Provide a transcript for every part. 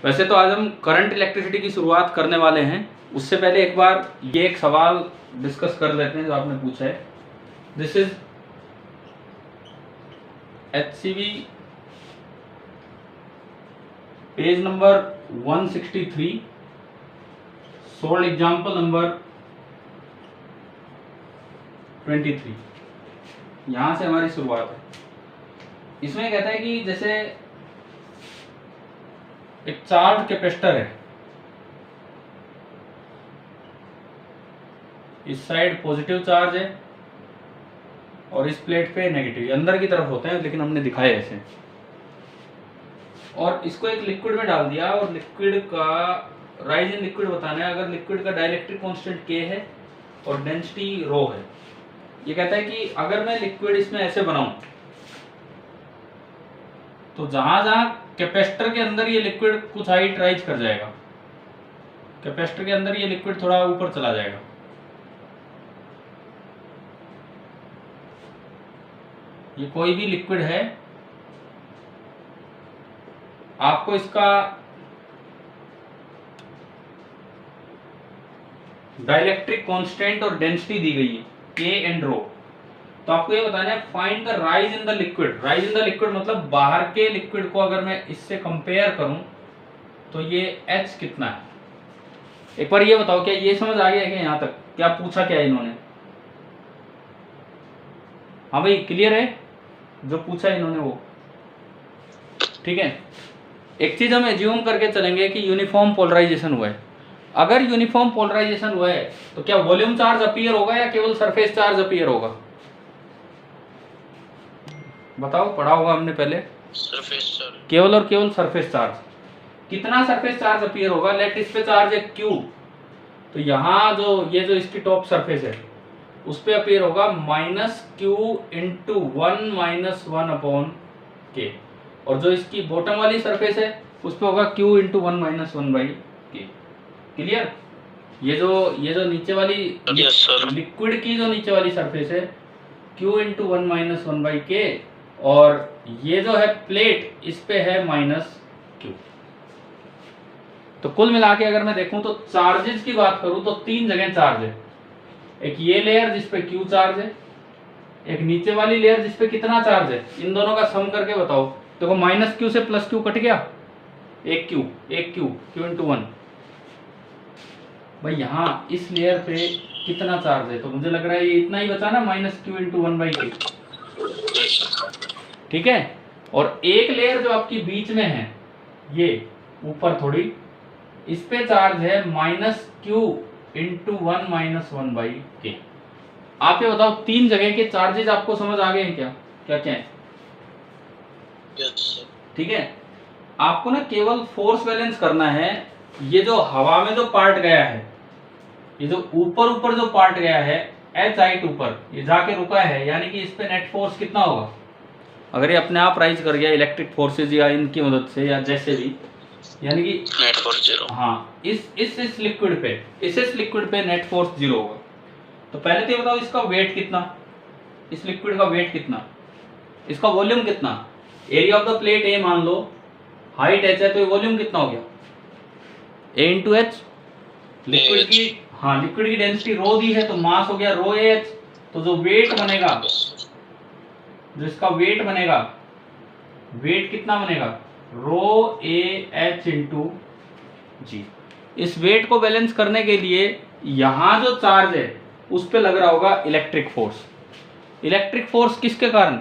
वैसे तो आज हम करंट इलेक्ट्रिसिटी की शुरुआत करने वाले हैं, उससे पहले एक बार ये एक सवाल डिस्कस कर लेते हैं जो आपने पूछा है। This is HCV page number 163, sold example number 23। यहां से हमारी शुरुआत है। इसमें कहता है कि जैसे एक चार्ज कैपेसिटर है, इस साइड पॉजिटिव चार्ज है और इस प्लेट पे नेगेटिव, अंदर की तरफ होते हैं लेकिन हमने दिखाया ऐसे। और इसको एक लिक्विड में डाल दिया और लिक्विड का राइज इन लिक्विड बताना है। अगर लिक्विड का डाइलेक्ट्रिक कांस्टेंट K है और डेंसिटी रो है। ये कहता है कि अगर मैं लिक्विड इसमें ऐसे बनाऊं तो जहां जहां कैपेसिटर के अंदर ये लिक्विड कुछ हाइट राइज कर जाएगा, कैपेसिटर के अंदर ये लिक्विड थोड़ा ऊपर चला जाएगा। ये कोई भी लिक्विड है, आपको इसका डाइलेक्ट्रिक कांस्टेंट और डेंसिटी दी गई है K एंड रो। तो आपको ये बताना है find the rise in the liquid. Rise in the liquid मतलब बाहर के लिक्विड को अगर मैं इससे कंपेयर करूं तो ये H कितना है। एक बार ये बताओ, क्या ये समझ आ गया है? क्या यहां तक क्या पूछा क्या इन्होंने? हाँ भाई, क्लियर है जो पूछा इन्होंने वो? ठीक है। एक चीज हम एज्यूम करके चलेंगे कि यूनिफॉर्म पोलराइजेशन हुआ है। अगर यूनिफॉर्म पोलराइजेशन हुआ है तो क्या वॉल्यूम चार्ज अपीयर होगा या केवल सरफेस चार्ज अपीयर होगा? बताओ, पढ़ा होगा हमने पहले। सरफेस चार्ज, केवल और केवल सरफेस चार्ज। कितना सरफेस चार्ज अपीयर होगा? लेट इस पे चार्ज है Q, तो यहाँ जो इसकी टॉप सरफेस है उस पे अपीयर होगा -Q × 1 - 1 अपॉन K, और जो इसकी बॉटम वाली सरफेस है उस पे होगा Q × 1 - 1/K। क्लियर? ये जो नीचे वाली लिक्विड की जो नीचे वाली सरफेस है Q × 1 - 1/K, और ये जो है प्लेट इस पे है -Q। तो कुल मिला के अगर मैं देखूं तो चार्जेस की बात करूं तो 3 जगह चार्ज है। एक ये लेयर जिस पे Q चार्ज है, एक नीचे वाली लेयर जिस पे कितना चार्ज है, इन दोनों का सम करके बताओ। देखो -Q से +Q कट गया, एक Q Q × 1। भाई यहाँ इस लेयर पे कितना चार्ज है? तो मुझे लग रहा है ये इतना ही बचा ना, -Q × 1/K। ठीक है। और एक लेयर जो आपकी बीच में है, ये ऊपर थोड़ी, इस पे चार्ज है -Q × 1 - 1/K। आप ये बताओ, 3 जगह के चार्जेस आपको समझ आ गए हैं क्या? क्या क्या है? ठीक है। आपको ना केवल फोर्स बैलेंस करना है। ये जो हवा में जो पार्ट गया है, ये जो ऊपर जो पार्ट गया है H हाइट ऊपर, ये जाके रुका है, यानी कि इस पे नेट फोर्स कितना होगा? अगर ये अपने आप राइज कर गया इलेक्ट्रिक फोर्सेज या इनकी मदद से या जैसे भी, यानी कि नेट फोर्स 0। हाँ, इस लिक्विड पे नेट फोर्स 0 होगा। तो पहले तो ये बताओ, इसका वेट कितना, इस लिक्विड का वेट कितना, इसका वॉल्यूम कितना? Area of the plate A मान लो, हाइट H है, तो ये वॉल्यूम कितना हो गया? A × H। लिक्विड की डेंसिटी रो दी है तो मास हो गया ρAh। तो जो वेट बनेगा, जो इसका वेट बनेगा, वेट कितना बनेगा? ρAh × G। इस वेट को बैलेंस करने के लिए यहां जो चार्ज है उस पे लग रहा होगा इलेक्ट्रिक फोर्स। इलेक्ट्रिक फोर्स किसके कारण?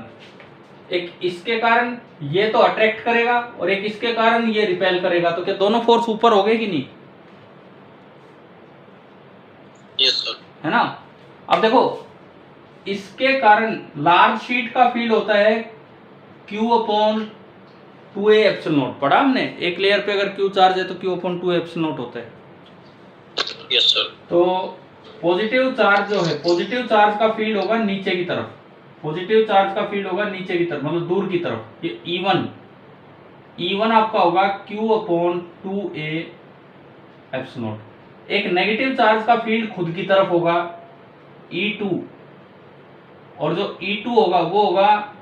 एक इसके कारण ये तो अट्रैक्ट करेगा और एक इसके कारण ये रिपेल करेगा। तो क्या दोनों फोर्स ऊपर हो गए कि नहीं? Yes sir. है ना? अब देखो, इसके कारण लार्ज शीट का फील्ड होता है Q/2A∁0। पढ़ा हमने, एक लेयर पे अगर Q चार्ज है तो Q/2A∁0 होता है। Yes sir. तो पॉजिटिव चार्ज जो है, पॉजिटिव चार्ज का फील्ड होगा नीचे की तरफ, पॉजिटिव चार्ज का फील्ड होगा नीचे की तरफ, मतलब दूर की तरफ। ये E1 आपका होगा Q/2A∁0। एक नेगेटिव चार्ज का फील्ड खुद की तरफ होगा E2, और जो E2 होगा वो होगा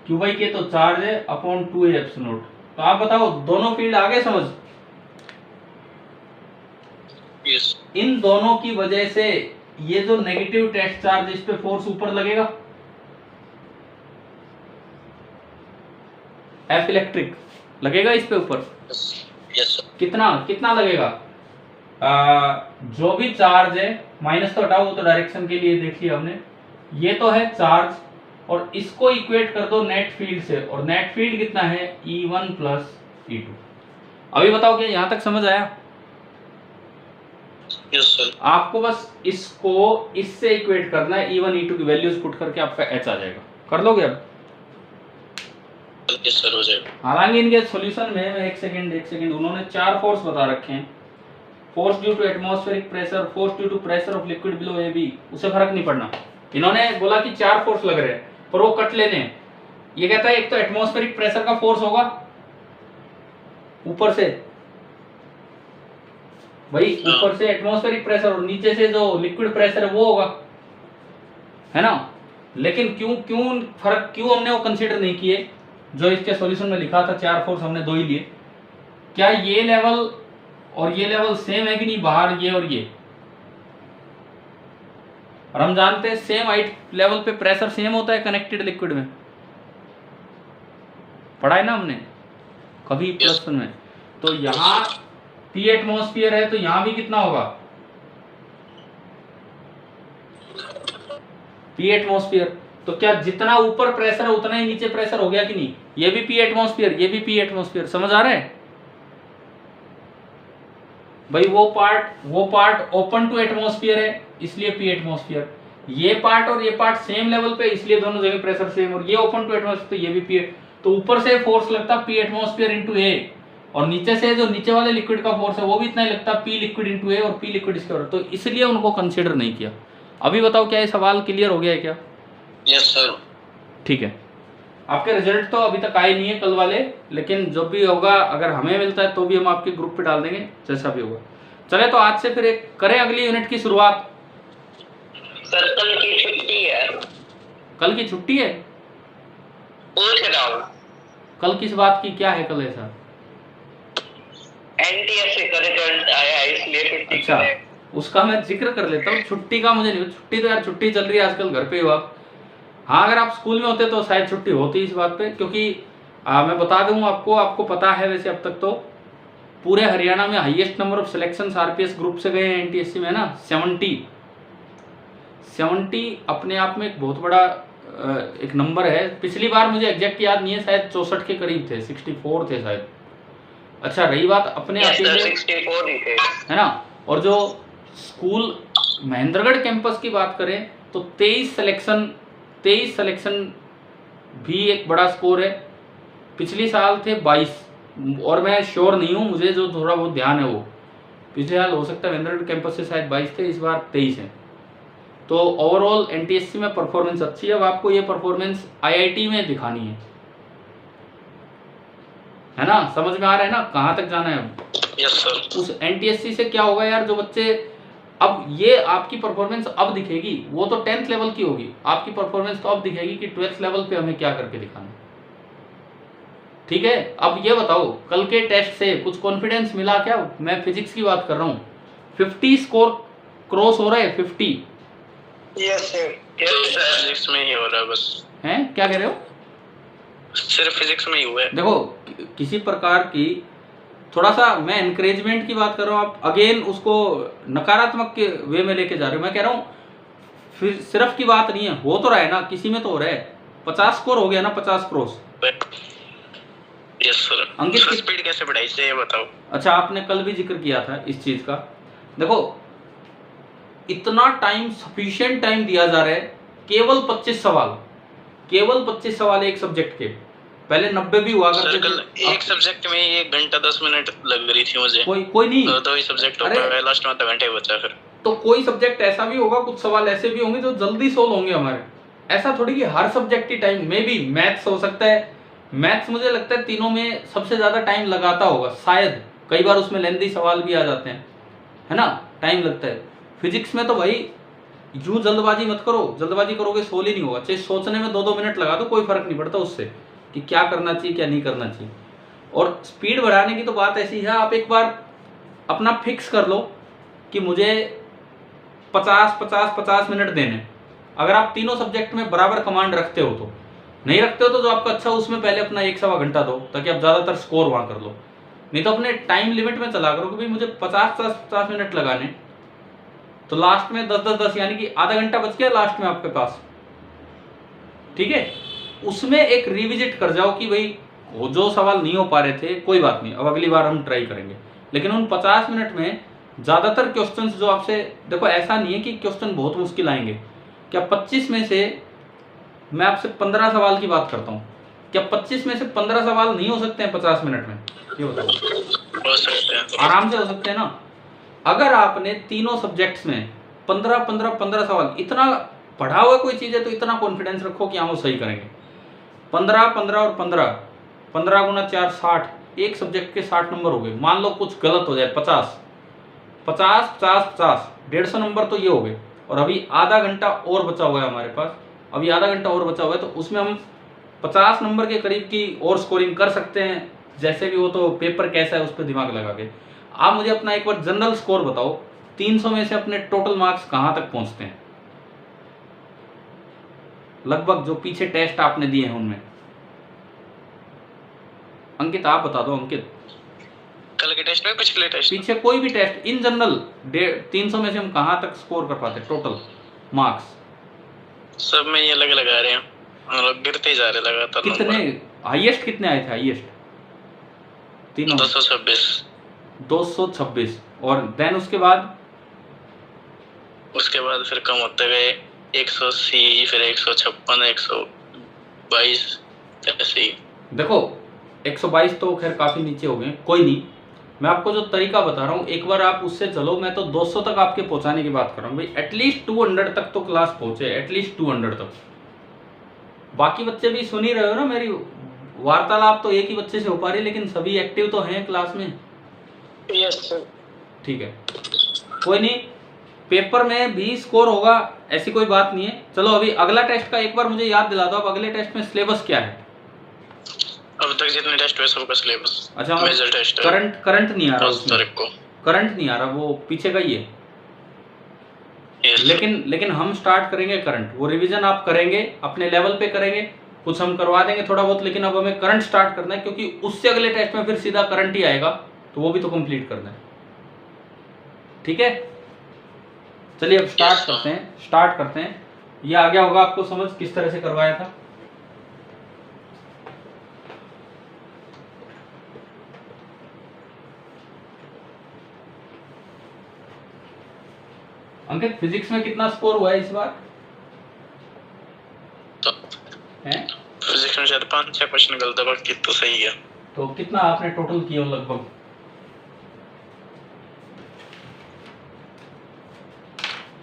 Q/K तो चार्ज है /2A∁0। तो आप बताओ दोनों फील्ड आगे समझ। यस इन दोनों की वजह से ये जो नेगेटिव टेस्ट चार्ज इस पे फोर्स ऊपर लगेगा, एफ इलेक्ट्रिक लगेगा इस पे ऊपर। यस सर कितना कितना लगेगा? जो भी चार्ज है, माइनस तो हटाओ, वो तो डायरेक्शन के लिए देख लिया हमने। ये तो है चार्ज, और इसको इक्वेट कर दो नेट फील्ड से, और नेट फील्ड कितना है? E1 plus E2। अभी बताओ क्या यहां तक समझ आया? यस सर आपको बस इसको इससे इक्वेट करना है, E1 E2 की वैल्यूज पुट करके आपका H आ जाएगा। कर लोगे अब? यस सर हो जाएगा। हालांकि इनके सॉल्यूशन में एक सेकंड उन्होंने 4 फोर्स बता रखे हैं। Force due to atmospheric pressure, force due to pressure of liquid below AB, उससे फर्क नहीं पड़ना। इन्होंने बोला कि 4 फोर्स लग रहे हैं, पर वो कट लेने हैं। ये कहता है एक तो एटमॉस्फेरिक प्रेशर का फोर्स होगा ऊपर से, भाई ऊपर से एटमॉस्फेरिक प्रेशर, और नीचे से जो लिक्विड प्रेशर है वो होगा, है ना। लेकिन क्यों फर्क, क्यों हमने वो कंसीडर नहीं किए जो इसके सॉल्यूशन में लिखा था? 4 फोर्स हमने 2 ही लिए। क्या ये लेवल और ये लेवल सेम है कि नहीं बाहर, ये और ये? और हम जानते हैं सेम हाइट लेवल पे प्रेशर सेम होता है कनेक्टेड लिक्विड में, पढ़ा है ना हमने कभी प्लस वन में। तो यहाँ P एटमॉस्फेयर है, तो यहाँ भी कितना होगा? P atmosphere. तो क्या जितना ऊपर प्रेशर है उतना ही नीचे प्रेशर हो गया कि नहीं? ये भी P एटमॉस्फेयर, ये भी P एटमॉस्फेयर। समझ आ रहा है भाई? वो पार्ट ओपन टू एटमॉस्फेयर है इसलिए P एटमॉस्फेयर, ये पार्ट और ये पार्ट सेम लेवल पे इसलिए दोनों जगह प्रेशर सेम, और ये ओपन टू एटमॉस्फेयर तो ये भी P। तो ऊपर से फोर्स लगता P एटमॉस्फेयर इंटू A, और नीचे से जो नीचे वाले लिक्विड का फोर्स है वो भी इतना ही लगता P लिक्विड इंटू A, और P लिक्विड इसके ऊपर, तो इसलिए उनको कंसिडर नहीं किया। अभी बताओ क्या ये सवाल क्लियर हो गया है क्या? यस सर ठीक है। आपके रिजल्ट तो अभी तक आए नहीं है कल वाले, लेकिन जो भी होगा अगर हमें मिलता है तो भी हम आपके ग्रुप पे डाल देंगे, जैसा भी होगा। चले तो आज से फिर एक करें अगली यूनिट की शुरुआत। सर कल की छुट्टी है। कल की छुट्टी है? पूछ रहा हूँ। कल किस बात की, क्या है कल ऐसा? एनटीएससी का रिजल्ट आया है इसलिए छुट्टी। अच्छा, उसका मैं जिक्र कर लेता हूँ। छुट्टी का मुझे नहीं, छुट्टी तो यार छुट्टी चल रही है आजकल, घर पे हो आप। हाँ, अगर आप स्कूल में होते तो शायद छुट्टी होती इस बात पे, क्योंकि मैं बता दूं आपको पता है वैसे अब तक तो पूरे हरियाणा में highest number of selection RPS group से गए हैं एनटीएससी में ना, 70 अपने आप में एक बहुत बड़ा एक नंबर है। पिछली बार मुझे एग्जैक्ट याद नहीं है, शायद 64 के करीब थे, 64 थे शायद। अच्छा, रही बात अपने अकेले, 64 ही थे, है ना। और जो स्कूल महेंद्रगढ़ कैंपस की बात करें तो 23 सिलेक्शन भी एक बड़ा स्कोर है। पिछली साल थे 22, और मैं श्योर नहीं हूँ, मुझे जो थोड़ा बहुत ध्यान है वो पिछले साल हो सकता है महेंद्रगढ़ कैंपस से शायद 22 थे, इस बार 23 है। तो ओवरऑल एनटीएससी में परफॉर्मेंस अच्छी है। अब आपको ये परफॉर्मेंस आईआईटी में दिखानी है ना। समझ में आ रहा है ना कहाँ तक जाना है अब? Yes sir. उस एनटीएससी से क्या होगा यार, जो बच्चे, अब ये आपकी परफॉर्मेंस अब दिखेगी, वो तो 10th लेवल की होगी, आपकी परफॉर्मेंस तो अब दिखेगी कि 12th लेवल पे हमें क्या करके दिखाना। ठीक है, अब ये बताओ कल के टेस्ट से कुछ कॉन्फिडेंस मिला क्या? मैं फिजिक्स की बात कर रहा हूँ। 50 स्कोर क्रॉस हो रहा है, 50। Yes sir. फिजिक्स में ही हो रहा है बस। हैं, क्या कह रहे हो? सिर्फ फिजिक्स में ही हुआ है। देखो किसी प्रकार की, थोड़ा सा मैं एनकरेजमेंट की बात कर रहा हूँ, आप अगेन उसको नकारात्मक के वे में लेके जा रहे हो। मैं कह रहा हूँ फिर सिर्फ की बात नहीं है, हो तो रहा है ना, किसी में तो हो रहा है। 50 स्कोर हो गया ना, 50 क्रॉस। Yes sir. अंकित की स्पीड कैसे बढ़ाई से ये बताओ। अच्छा, आपने कल भी जिक्र किया था इस चीज का। देखो इतना टाइम, सफिशिएंट टाइम दिया जा रहा है, केवल 25 सवाल एक सब्जेक्ट के। पहले 90 भी हुआ करते थे। एक सब्जेक्ट में 1 घंटा 10 मिनट लग रही थी मुझे। कोई नहीं, दो ही सब्जेक्ट होता है, लास्ट में आधा घंटे बचा। फिर तो कोई सब्जेक्ट ऐसा भी होगा, कुछ सवाल ऐसे भी होंगे जो जल्दी सोल्व होंगे हमारे। ऐसा थोड़ी कि हर सब्जेक्ट की टाइम में भी। मैथ्स हो सकता है, मैथ्स मुझे लगता है तीनों में सबसे ज्यादा टाइम लगाता होगा शायद, कई बार उसमें लेंथी सवाल भी आ जाते हैं, है ना, टाइम लगता है। फिजिक्स में तो भाई यूं जल्दबाजी मत करो, जल्दबाजी करोगे सोल्व ही नहीं होगा। चाहे सोचने में 2-2 मिनट लगा दो, कोई फर्क नहीं पड़ता उससे कि क्या करना चाहिए क्या नहीं करना चाहिए। और स्पीड बढ़ाने की तो बात ऐसी है, आप एक बार अपना फिक्स कर लो कि मुझे 50 मिनट देने। अगर आप तीनों सब्जेक्ट में बराबर कमांड रखते हो तो, नहीं रखते हो तो जो आपका अच्छा उसमें पहले अपना 1-1.25 घंटा दो, ताकि आप ज़्यादातर स्कोर वहाँ कर लो। नहीं तो अपने टाइम लिमिट में चला करो कि भाई मुझे 50 मिनट लगाने, तो लास्ट में 10 यानी कि आधा घंटा बच गया लास्ट में आपके पास। ठीक है, उसमें एक रिविजिट कर जाओ कि भाई वो जो सवाल नहीं हो पा रहे थे कोई बात नहीं, अब अगली बार हम ट्राई करेंगे। लेकिन उन 50 मिनट में ज़्यादातर क्वेश्चंस जो आपसे, देखो ऐसा नहीं है कि क्वेश्चन बहुत मुश्किल आएंगे। क्या 25 में से मैं आपसे 15 सवाल की बात करता हूँ, क्या 25 में से 15 सवाल नहीं हो सकते हैं 50 मिनट में? ये बताओ। हो सकते हैं, आराम से हो सकते हैं ना। अगर आपने तीनों सब्जेक्ट्स में 15 सवाल, इतना पढ़ा हुआ कोई चीज़ है तो इतना कॉन्फिडेंस रखो कि हाँ वो सही करेंगे। 15 और 15 गुना 4 60, एक सब्जेक्ट के 60 नंबर हो गए। मान लो कुछ गलत हो जाए 50 150 नंबर तो ये हो गए। और अभी आधा घंटा और बचा हुआ है हमारे पास, अभी आधा घंटा और बचा हुआ है, तो उसमें हम 50 नंबर के करीब की और स्कोरिंग कर सकते हैं। जैसे भी हो, तो पेपर कैसा है उस पर दिमाग लगा के आप मुझे अपना एक बार जनरल स्कोर बताओ, 300 में से अपने टोटल मार्क्स कहाँ तक पहुँचते हैं लगभग, जो पीछे टेस्ट आपने दिए हैं उनमें? अंकित आप बता दो। अंकित, कल के टेस्ट में, पिछले टेस्ट, पीछे कोई भी टेस्ट, इन जनरल 300 में से हम कहाँ तक स्कोर कर पाते टोटल मार्क्स? सब में ये अलग लगा रहे हैं, हम लोग गिरते ही जा रहे लगातार। कितने हाईएस्ट कितने आए थे? हाईएस्ट तीनों 226 और देन उसके बाद फिर कम होते गए 180, फिर 156, 122, ऐसे ही। देखो 122 तो खैर काफी नीचे हो गए, कोई नहीं। मैं आपको जो तरीका बता रहा हूँ एक बार आप उससे चलो। मैं तो 200 तक आपके पहुंचाने की बात कर रहा हूँ भाई, एटलीस्ट 200 तक तो क्लास पहुंचे, एटलीस्ट 200 तक। बाकी बच्चे भी सुन ही रहे हो ना मेरी वार्तालाप, तो एक ही बच्चे से हो पा रही, लेकिन सभी एक्टिव तो हैं क्लास में। Yes sir. ठीक है, कोई नहीं, पेपर में भी स्कोर होगा, ऐसी कोई बात नहीं है। चलो अभी अगला टेस्ट का एक बार मुझे याद दिला दो, अब अगले टेस्ट में सिलेबस क्या है? अब तक जितने टेस्ट हुए सबका सिलेबस। अच्छा, मेजर टेस्ट करंट नहीं आ रहा उसमें, को करंट नहीं आ रहा, वो पीछे का ही है। yes, लेकिन हम स्टार्ट करेंगे करंट, वो रिवीजन आप करेंगे अपने लेवल पे करेंगे, कुछ हम करवा देंगे थोड़ा बहुत, लेकिन अब हमें करंट स्टार्ट करना है, क्योंकि उससे अगले टेस्ट में फिर सीधा करंट ही आएगा, तो वो भी तो कंप्लीट करना है। ठीक है, चलिए अब स्टार्ट करते हैं। ये आ गया होगा आपको समझ किस तरह से करवाया था? अंकित, फिजिक्स में कितना स्कोर हुआ है इस बार? तो हैं? फिजिक्स में शायद 5-6 क्वेश्चन गलत है, बाकी तो सही है। तो कितना आपने टोटल किया लगभग?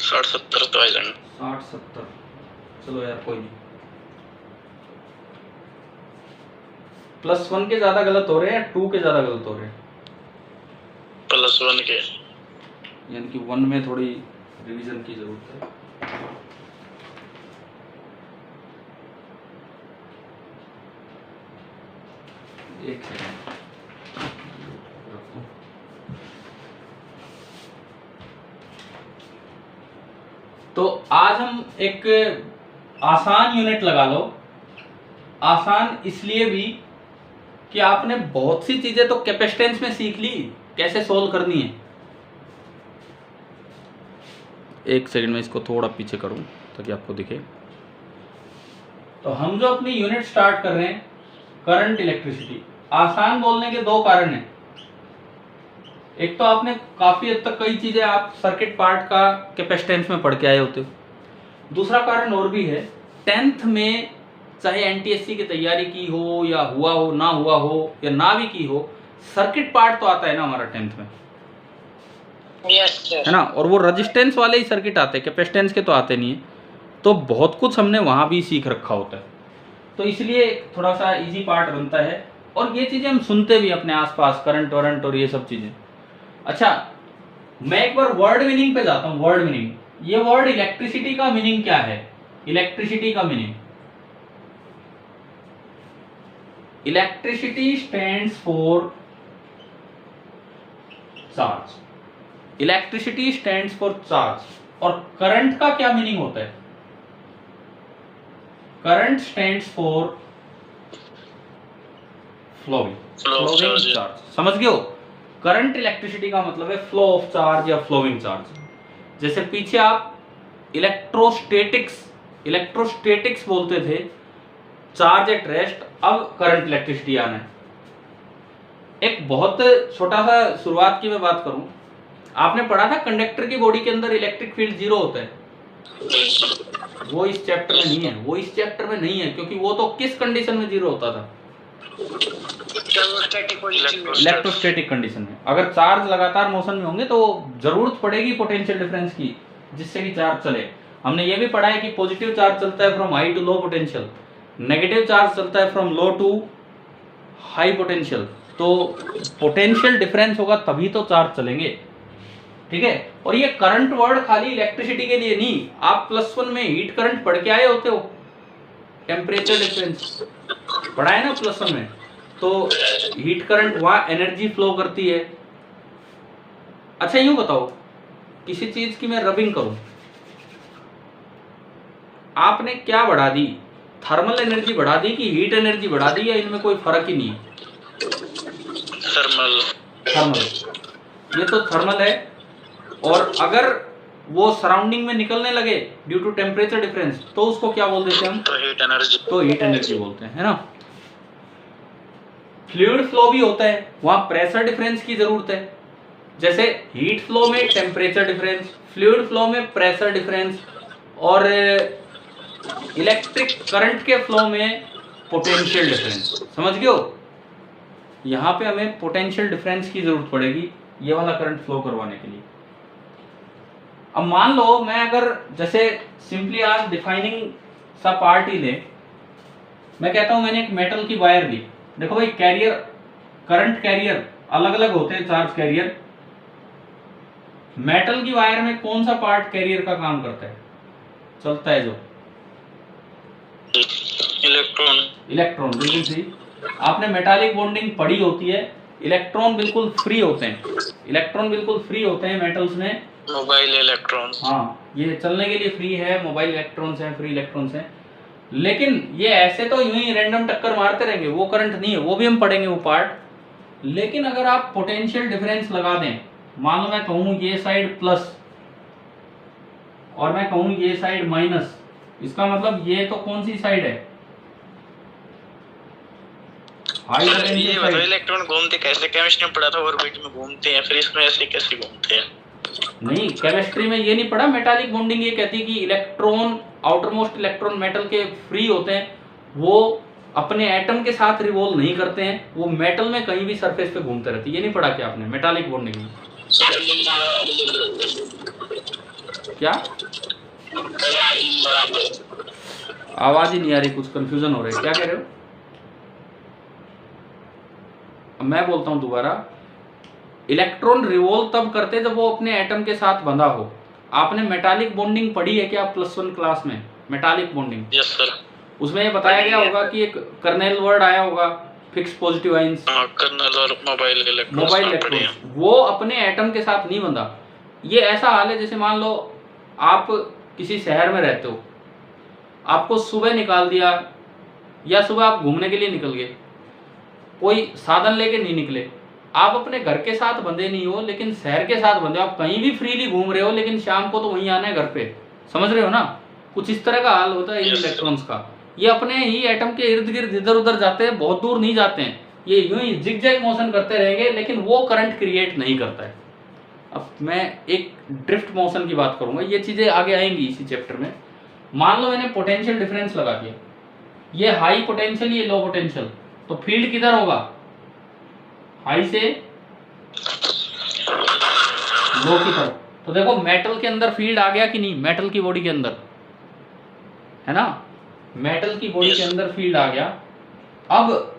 60-70 तो 60-70। चलो यार कोई नहीं, +1 के ज्यादा गलत हो रहे हैं, 2 के ज्यादा गलत हो रहे हैं? +1 के, यानी कि 1 में थोड़ी रिवीजन की जरूरत है। एक सेकंड, तो आज हम एक आसान यूनिट लगा लो। आसान इसलिए भी कि आपने बहुत सी चीजें तो कैपेसिटेंस में सीख ली, कैसे सोल्व करनी है। एक सेकंड में इसको थोड़ा पीछे करूं ताकि आपको दिखे। तो हम जो अपनी यूनिट स्टार्ट कर रहे हैं करंट इलेक्ट्रिसिटी, आसान बोलने के 2 कारण हैं। एक तो आपने काफी हद तक कई चीजें आप सर्किट पार्ट का कैपेसिटेंस में पढ़ के आए होते हो। दूसरा कारण और भी है, 10th में चाहे एनटीएससी की तैयारी की हो या हुआ हो, ना हुआ हो या ना भी की हो, सर्किट पार्ट तो आता है ना हमारा 10th में। यस सर, है ना, और वो रेजिस्टेंस वाले ही सर्किट आते हैं, कैपेसिटेंस के तो आते नहीं है। तो बहुत कुछ हमने वहाँ भी सीख रखा होता है, तो इसलिए थोड़ा सा इजी पार्ट बनता है। और ये चीज़ें हम सुनते भी अपने आसपास, करंट वरंट और ये सब चीज़ें। अच्छा, मैं एक बार वर्ड मीनिंग पे जाता हूँ। वर्ड मीनिंग, ये वर्ड इलेक्ट्रिसिटी का मीनिंग क्या है? इलेक्ट्रिसिटी का meaning electricity stands for charge, electricity stands for charge. और करंट का क्या मीनिंग होता है? Current stands for flowing, flowing charge. समझ गए हो? करंट इलेक्ट्रिसिटी का मतलब है फ्लो ऑफ चार्ज या फ्लोइंग चार्ज। जैसे पीछे आप इलेक्ट्रोस्टैटिक्स, इलेक्ट्रोस्टैटिक्स बोलते थे, चार्ज एट रेस्ट, अब करंट इलेक्ट्रिसिटी आना है। एक बहुत छोटा सा शुरुआत की मैं बात करूं, आपने पढ़ा था कंडक्टर की बॉडी के अंदर इलेक्ट्रिक फील्ड जीरो होता है। वो इस चैप्टर में नहीं है, वो इस चैप्टर में नहीं है, क्योंकि वो तो किस कंडीशन में जीरो होता था? इलेक्ट्रोस्टैटिक कंडीशन में। अगर चार्ज लगातार मोशन में होंगे तो जरूरत पड़ेगी पोटेंशियल डिफरेंस की, जिससे कि चार्ज चले। हमने ये भी पढ़ा है कि पॉजिटिव चार्ज चलता है from high to low potential, negative charge चलता है from low to high potential. तो पोटेंशियल डिफरेंस होगा तभी तो चार्ज चलेंगे, ठीक है। और ये करंट वर्ड खाली इलेक्ट्रिसिटी के लिए नहीं, आप +1 में हीट करंट पढ़ के आए होते हो, टेम्परेचर डिफरेंस पढ़ा है ना +1 में। तो हीट करंट वहां एनर्जी फ्लो करती है। अच्छा यूं बताओ, किसी चीज की मैं रबिंग करूं, आपने क्या बढ़ा दी? थर्मल एनर्जी बढ़ा दी कि हीट एनर्जी बढ़ा दी, या इनमें कोई फर्क ही नहीं है? थर्मल, थर्मल, ये तो थर्मल है। और अगर वो सराउंडिंग में निकलने लगे ड्यू टू टेम्परेचर डिफरेंस, तो उसको क्या बोल देते हैं हम? तो हीट एनर्जी, तो हीट एनर्जी बोलते हैं, है ना। फ्लूइड फ्लो भी होता है, वहां प्रेशर डिफरेंस की जरूरत है। जैसे हीट फ्लो में टेम्परेचर डिफरेंस, फ्लूइड फ्लो में प्रेशर डिफरेंस, और इलेक्ट्रिक करंट के फ्लो में पोटेंशियल डिफरेंस। समझ गए हो? यहां पे हमें पोटेंशियल डिफरेंस की जरूरत पड़ेगी ये वाला करंट फ्लो करवाने के लिए। अब मान लो मैं अगर जैसे सिंपली आज डिफाइनिंग सा पार्ट ही ले, मैं कहता हूं मैंने एक मेटल की वायर ली। देखो भाई, कैरियर, करंट कैरियर अलग अलग होते हैं, चार्ज कैरियर। मेटल की वायर में कौन सा पार्ट कैरियर का काम करता है, चलता है जो? इलेक्ट्रॉन, इलेक्ट्रॉन, बिल्कुल सही। आपने मेटालिक बॉन्डिंग पढ़ी होती है, इलेक्ट्रॉन बिल्कुल फ्री होते हैं, इलेक्ट्रॉन बिल्कुल फ्री होते हैं मेटल्स में। मोबाइल इलेक्ट्रॉन्स, हाँ, ये चलने के लिए फ्री है, मोबाइल इलेक्ट्रॉन्स हैं, फ्री इलेक्ट्रॉन्स हैं। लेकिन ये ऐसे तो यूं ही रैंडम टक्कर मारते रहेंगे, वो करंट नहीं है, वो भी हम पढ़ेंगे वो पार्ट। लेकिन अगर आप पोटेंशियल डिफरेंस लगा दें, मान लो मैं कहूँ ये साइड प्लस और मैं कहूँ ये साइड माइनस, इसका मतलब ये तो कौन सी साइड है? High potential side. इलेक्ट्रॉन घूमते कैसे? केमिस्ट्री में पढ़ा था, ऑर्बिट में घूमते हैं, फिर इसमें ऐसे कैसे घूमते हैं? नहीं, केमिस्ट्री में ये नहीं पढ़ा। मेटालिक बॉन्डिंग ये कहती है कि electron, outer most electron metal के फ्री होते हैं, वो अपने एटम के साथ रिवॉल्व नहीं करते हैं, वो मेटल में कहीं भी सरफेस पे घूमते रहते हैं। ये नहीं पढ़ा क्या आपने मेटालिक बॉन्डिंग में? क्या आवाज ही नहीं आ रही, कुछ कंफ्यूजन हो रहा है, क्या कह रहे हो? अब मैं बोलता हूं दोबारा, इलेक्ट्रॉन रिवॉल्व तब करते जब वो अपने एटम के साथ बंधा हो। आपने मेटालिक बॉन्डिंग पढ़ी है क्या +1 क्लास में? Metallic bonding, yes sir. उसमें ये बताया गया होगा कि एक कर्नेल वर्ड आया होगा, फिक्स पॉजिटिव आयंस, कर्नल और मोबाइल इलेक्ट्रॉन, मोबाइल इलेक्ट्रॉन, वो अपने एटम के साथ नहीं बंधा। ये ऐसा हाल है जैसे मान लो आप किसी शहर में रहते हो, आपको सुबह निकाल दिया, या सुबह आप घूमने के लिए निकल गए, कोई साधन लेके नहीं निकले, आप अपने घर के साथ बंधे नहीं हो लेकिन शहर के साथ बंधे हो, आप कहीं भी फ्रीली घूम रहे हो, लेकिन शाम को तो वहीं आना है घर पे। समझ रहे हो ना? कुछ इस तरह का हाल होता है इन इलेक्ट्रॉन्स का। ये अपने ही एटम के इर्द गिर्द इधर उधर जाते हैं, बहुत दूर नहीं जाते हैं, ये यूं ही जिगजैग मोशन करते रहेंगे, लेकिन वो करंट क्रिएट नहीं करता है। अब मैं एक ड्रिफ्ट मोशन की बात करूंगा, ये चीजें आगे आएंगी इसी चैप्टर में। मान लो मैंने पोटेंशियल डिफरेंस लगा दिया, ये हाई पोटेंशियल, ये लो पोटेंशियल, तो फील्ड किधर होगा? हाई से लो की तरफ। तो देखो मेटल के अंदर फील्ड आ गया कि नहीं? मेटल की बॉडी के अंदर, है ना, मेटल की बॉडी के अंदर फील्ड आ गया। अब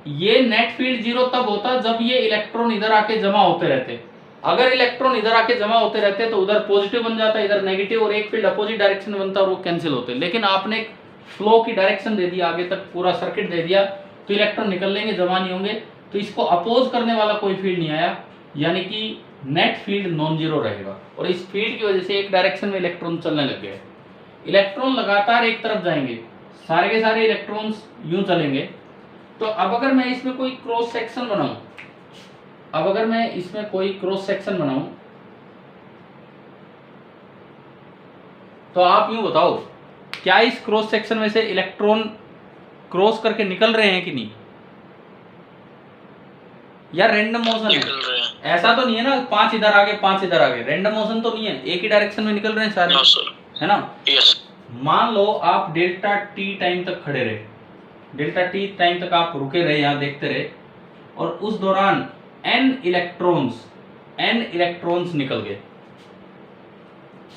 ये नेट फील्ड जीरो तब होता जब ये इलेक्ट्रॉन इधर आके जमा होते रहते। अगर इलेक्ट्रॉन इधर आके जमा होते रहते तो उधर पॉजिटिव बन जाता, इधर नेगेटिव, और एक फील्ड अपोजिट डायरेक्शन में बनता और वो कैंसिल होते। लेकिन आपने फ्लो की डायरेक्शन दे दी, आगे तक पूरा सर्किट दे दिया, तो इलेक्ट्रॉन निकल लेंगे, जमा नहीं होंगे, तो इसको अपोज करने वाला कोई फील्ड नहीं आया, यानी कि नेट फील्ड नॉन जीरो रहेगा। और इस फील्ड की वजह से एक डायरेक्शन में इलेक्ट्रॉन चलने लग गए। इलेक्ट्रॉन लगातार एक तरफ जाएंगे, सारे के सारे इलेक्ट्रॉन्स यूं चलेंगे। तो अब अगर मैं इसमें कोई क्रॉस सेक्शन बनाऊं, तो आप यूं बताओ, क्या इस क्रॉस सेक्शन में से इलेक्ट्रॉन क्रॉस करके निकल रहे हैं कि नहीं, या रैंडम मोशन निकल है? रहे हैं। ऐसा तो नहीं है ना 5 इधर आगे 5 इधर आगे, रैंडम मोशन तो नहीं है, एक ही डायरेक्शन में निकल रहे हैं सारे, नो सर। है ना? यस। मान लो आप डेल्टा टी टाइम तक खड़े रहे, डेल्टा टी टाइम तक आप रुके रहे, यहां देखते रहे, और उस दौरान n इलेक्ट्रॉन्स निकल गए।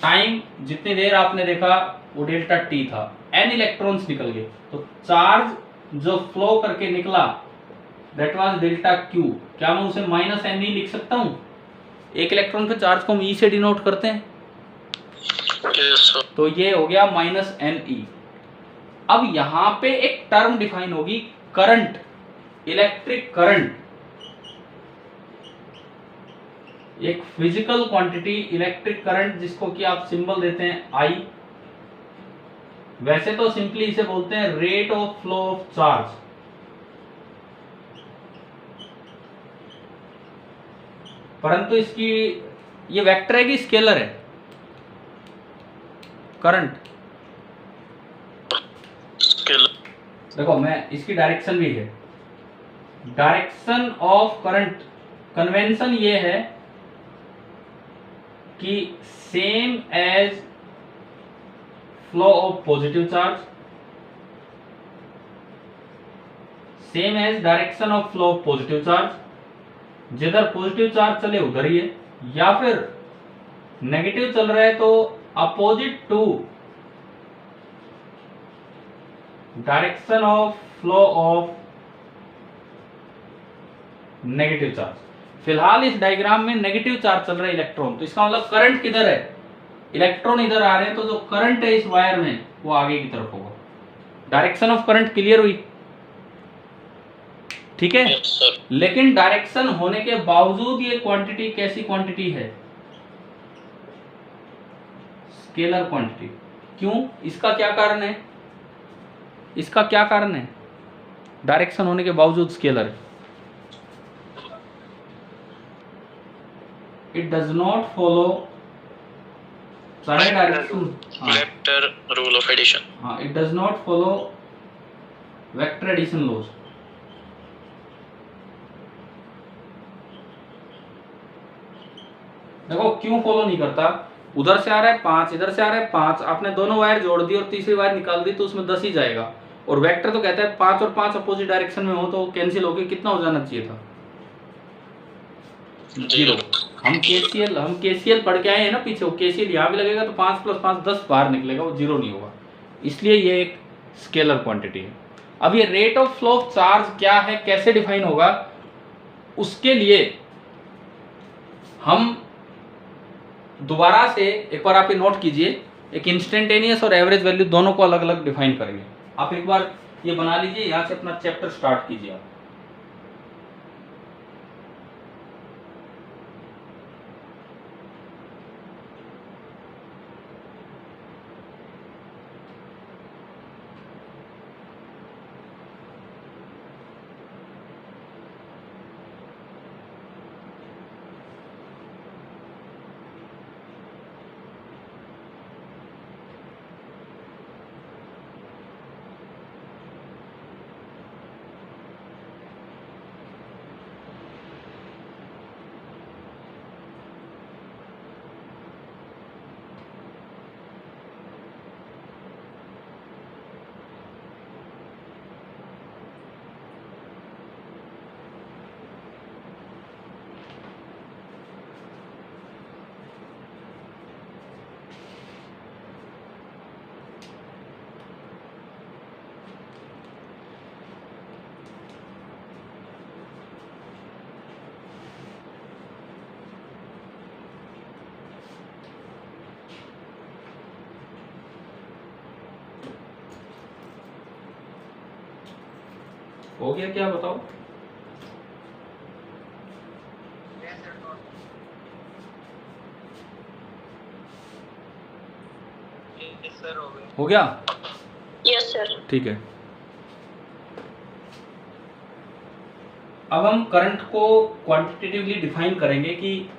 टाइम जितनी देर आपने देखा वो डेल्टा टी था, n इलेक्ट्रॉन्स निकल गए, तो चार्ज जो फ्लो करके निकला दैट वाज डेल्टा क्यू। क्या मैं उसे माइनस एन ई लिख सकता हूं? एक इलेक्ट्रॉन के चार्ज को हम ई से डिनोट करते हैं, यस सर। तो ये हो गया माइनस एन ई। अब यहां पे एक टर्म डिफाइन होगी, करंट, इलेक्ट्रिक करंट, एक फिजिकल क्वांटिटी इलेक्ट्रिक करंट, जिसको कि आप सिंबल देते हैं आई। वैसे तो सिंपली इसे बोलते हैं rate of flow of charge, परंतु इसकी ये वेक्टर है कि स्केलर है करंट? देखो मैं इसकी डायरेक्शन भी है, डायरेक्शन ऑफ करंट, कन्वेंशन ये है कि same as flow of positive charge, same as direction of flow of positive charge, जिधर पॉजिटिव चार्ज चले उधर ही है, या फिर नेगेटिव चल रहा है तो opposite to direction of flow of negative charge. फिलहाल इस डायग्राम में नेगेटिव चार्ज चल रहा है इलेक्ट्रॉन, तो इसका मतलब करंट किधर है? इलेक्ट्रॉन इधर आ रहे हैं, तो जो करंट है इस वायर में वो आगे की तरफ होगा। डायरेक्शन ऑफ करंट क्लियर हुई? ठीक है। Yes sir. लेकिन डायरेक्शन होने के बावजूद ये क्वांटिटी कैसी क्वांटिटी है? Scalar quantity. क्यों? इसका क्या कारण है? इसका क्या कारण है? डायरेक्शन होने के बावजूद स्केलर है। इट डज नॉट फॉलो सारे direction, vector rule of addition. हाँ, it does not follow vector addition laws. देखो क्यों फॉलो नहीं करता? उधर से आ रहा है 5, इधर से आ रहा है 5, आपने दोनों वायर जोड़ दी और तीसरी वायर निकाल दी तो उसमें 10 ही जाएगा, और वेक्टर तो कहता है 5 और 5 अपोजिट डायरेक्शन में हो तो कैंसिल होके कितना हो जाना चाहिए था? 0। हम केसीएल पढ़ के आए हैं ना पीछे, वो केसीएल यहाँ भी लगेगा तो 5 + 5 10 बाहर निकलेगा, वो 0 नहीं होगा। इसलिए ये एक स्केलर क्वांटिटी है। अब ये rate of flow of charge क्या है, कैसे डिफाइन होगा, उसके लिए हम दोबारा से एक बार आप ये नोट कीजिए, एक इंस्टेंटेनियस और एवरेज वैल्यू दोनों को अलग अलग डिफाइन करेंगे। आप एक बार ये बना लीजिए, यहां से अपना चैप्टर स्टार्ट कीजिए आप। हो गया क्या बताओ? हो गया? Yes sir. ठीक है। अब हम करंट को क्वांटिटेटिवली डिफाइन करेंगे कि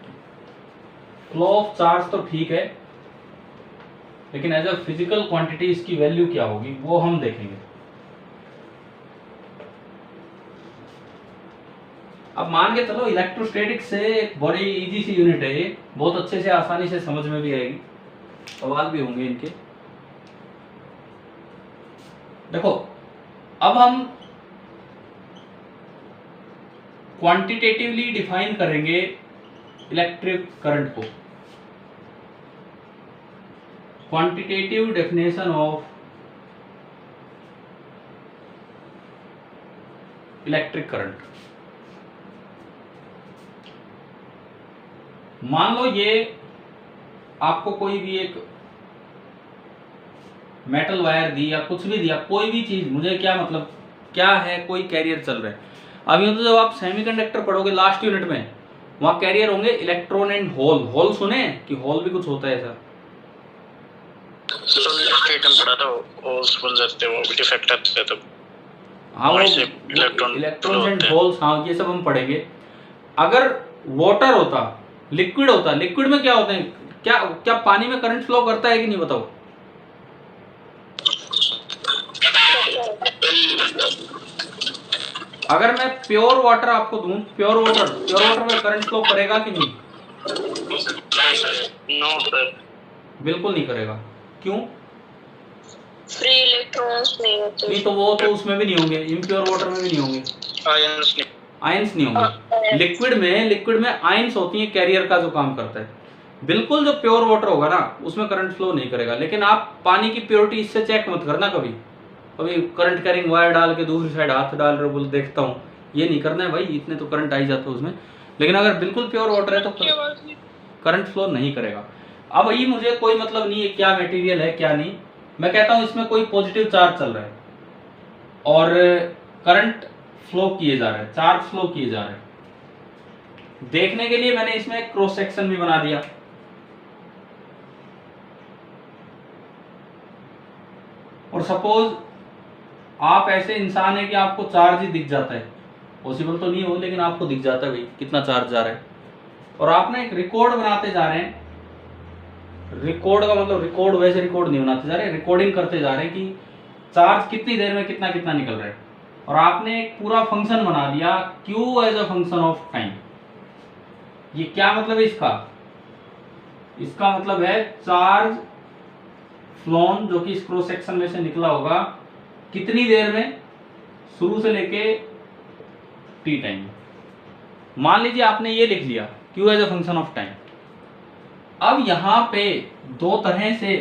फ्लो ऑफ चार्ज तो ठीक है, लेकिन एज अ फिजिकल क्वांटिटी इसकी वैल्यू क्या होगी वो हम देखेंगे। अब मान के चलो इलेक्ट्रोस्टैटिक्स से एक बड़ी इजी सी यूनिट है ये, बहुत अच्छे से आसानी से समझ में भी आएगी, सवाल भी होंगे इनके। देखो अब हम क्वांटिटेटिवली डिफाइन करेंगे इलेक्ट्रिक करंट को। Quantitative definition of electric current. मान लो ये आपको कोई भी एक मेटल वायर दी या कुछ भी दिया, कोई भी चीज, मुझे क्या मतलब क्या है, कोई कैरियर चल रहा है। अब ये तो जब आप सेमीकंडक्टर पढ़ोगे लास्ट यूनिट में, वहां कैरियर होंगे इलेक्ट्रॉन एंड होल। होल सुने कि होल भी कुछ होता है ऐसा? पढ़ा था होल्स बन जाते हैं, वो भी डिफेक्ट आते हैं तब। हाँ, वो इलेक्ट्रॉन एंड होल्स, हाँ ये सब हम पढ़ेंगे। अगर वाटर होता, लिक्विड होता, लिक्विड में क्या होते हैं, क्या क्या पानी में करंट फ्लो करता है कि नहीं बताओ? अगर मैं प्योर वाटर आपको दूं, प्योर वाटर में करंट फ्लो करेगा कि नहीं? नो सर, बिल्कुल नहीं करेगा। क्यों? फ्री इलेक्ट्रॉन्स नहीं होते। नहीं तो वो तो उसमें भी नहीं होंगे, इम्प्योर वाटर में भी नहीं होंगे, आयंस नहीं होंगे। लिक्विड में आयंस होती हैं, कैरियर का जो काम करता है। बिल्कुल जो प्योर वाटर होगा ना उसमें करंट फ्लो नहीं करेगा। लेकिन आप पानी की प्योरिटी इससे चेक मत करना कभी करंट कैरिंग वायर डाल के दूसरी साइड हाथ डाल रहे बोल देखता हूँ, ये नहीं करना है भाई, इतने तो करंट आ ही जाता है उसमें। लेकिन अगर बिल्कुल प्योर वाटर है तो करंट फ्लो नहीं करेगा। अब ये मुझे कोई मतलब नहीं है क्या मटेरियल है क्या नहीं, मैं कहता हूं इसमें कोई पॉजिटिव चार्ज चल रहा है और करंट फ्लो किए जा रहे हैं, चार्ज फ्लो किए जा रहे हैं। देखने के लिए मैंने इसमें एक क्रॉस सेक्शन भी बना दिया। और सपोज आप ऐसे इंसान है कि आपको चार्ज ही दिख जाता है, पॉसिबल तो नहीं हो लेकिन आपको दिख जाता है भाई कितना चार्ज जा रहा है, और आप ना एक रिकॉर्ड बनाते जा रहे हैं। रिकॉर्ड का मतलब रिकॉर्ड वैसे रिकॉर्ड नहीं बनाते जा रहे, रिकॉर्डिंग करते जा रहे हैं कि चार्ज कितनी देर में कितना कितना निकल रहा है। और आपने एक पूरा फंक्शन बना दिया Q as a function of time. ये क्या मतलब है इसका? इसका मतलब है चार्ज फ्लोन जो कि इस क्रॉस सेक्शन में से निकला होगा कितनी देर में, शुरू से लेके टी टाइम। मान लीजिए आपने ये लिख लिया Q as a function of time. अब यहां पे दो तरह से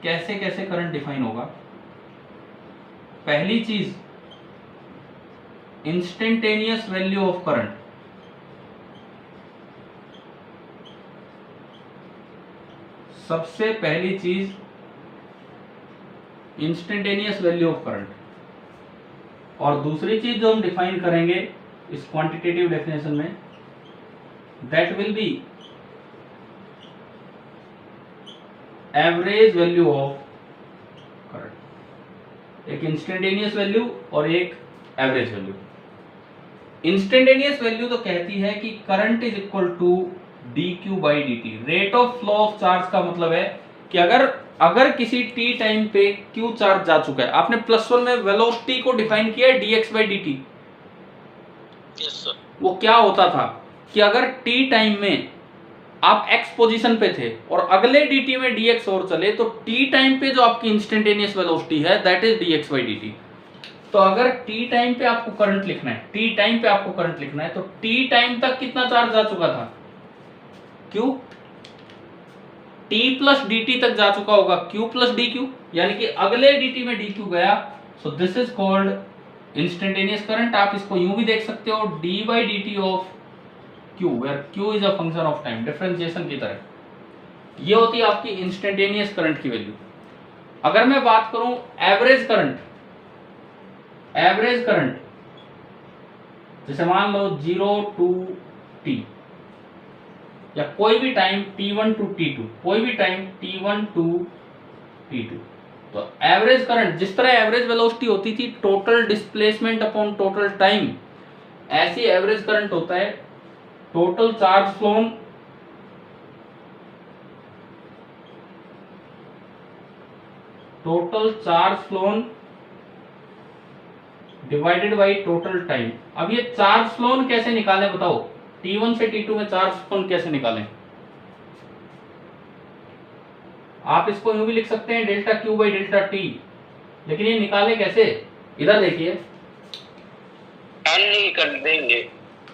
कैसे कैसे करंट डिफाइन होगा। पहली चीज इंस्टेंटेनियस वैल्यू ऑफ करंट। सबसे पहली चीज इंस्टेंटेनियस वैल्यू ऑफ करंट, और दूसरी चीज जो हम डिफाइन करेंगे इस क्वांटिटेटिव डेफिनेशन में, that will be average value of current. एक इंस्टेंटेनियस वैल्यू और एक एवरेज वैल्यू। इंस्टेंटेनियस वैल्यू तो कहती है कि current is equal to dq by dt। Rate of flow of charge का मतलब है कि अगर किसी t टाइम पे q चार्ज जा चुका है, आपने +1 में वेलोसिटी को डिफाइन किया है dx by dt। Yes sir. वो क्या होता था कि अगर t टाइम में आप x पोजीशन पे थे और अगले dt में dx और चले तो t टाइम पे जो आपकी इंस्टेंटेनियस वेलोसिटी है that is dx by dt। तो अगर t टाइम पे आपको करंट लिखना है, t टाइम पे आपको करंट लिखना है तो t टाइम तक कितना चार्ज जा चुका था q, t प्लस dt तक जा चुका होगा q प्लस dq, यानी कि अगले dt में dq गया। So this is called instantaneous current. आप इसको यूं भी देख सकते हो d by dt of q where q is a function of time, differentiation की तरह। ये होती है आपकी इंस्टेंटेनियस करंट की वैल्यू। अगर मैं बात करूं एवरेज करंट, जैसे मान लो 0 to t या कोई भी टाइम t1 to t2, कोई भी टाइम t1 to t2, तो एवरेज करंट जिस तरह एवरेज वेलोसिटी होती थी total displacement upon total time, ऐसी एवरेज करंट होता है total charge phloem divided by total time. अब ये चार्ज फ्लोन कैसे निकालें बताओ, T1 से T2 में चार्ज फ्लोन कैसे निकालें? आप इसको यूं भी लिख सकते हैं delta Q by delta T, लेकिन ये निकालें कैसे? इधर देखिए, एन ही कर देंगे।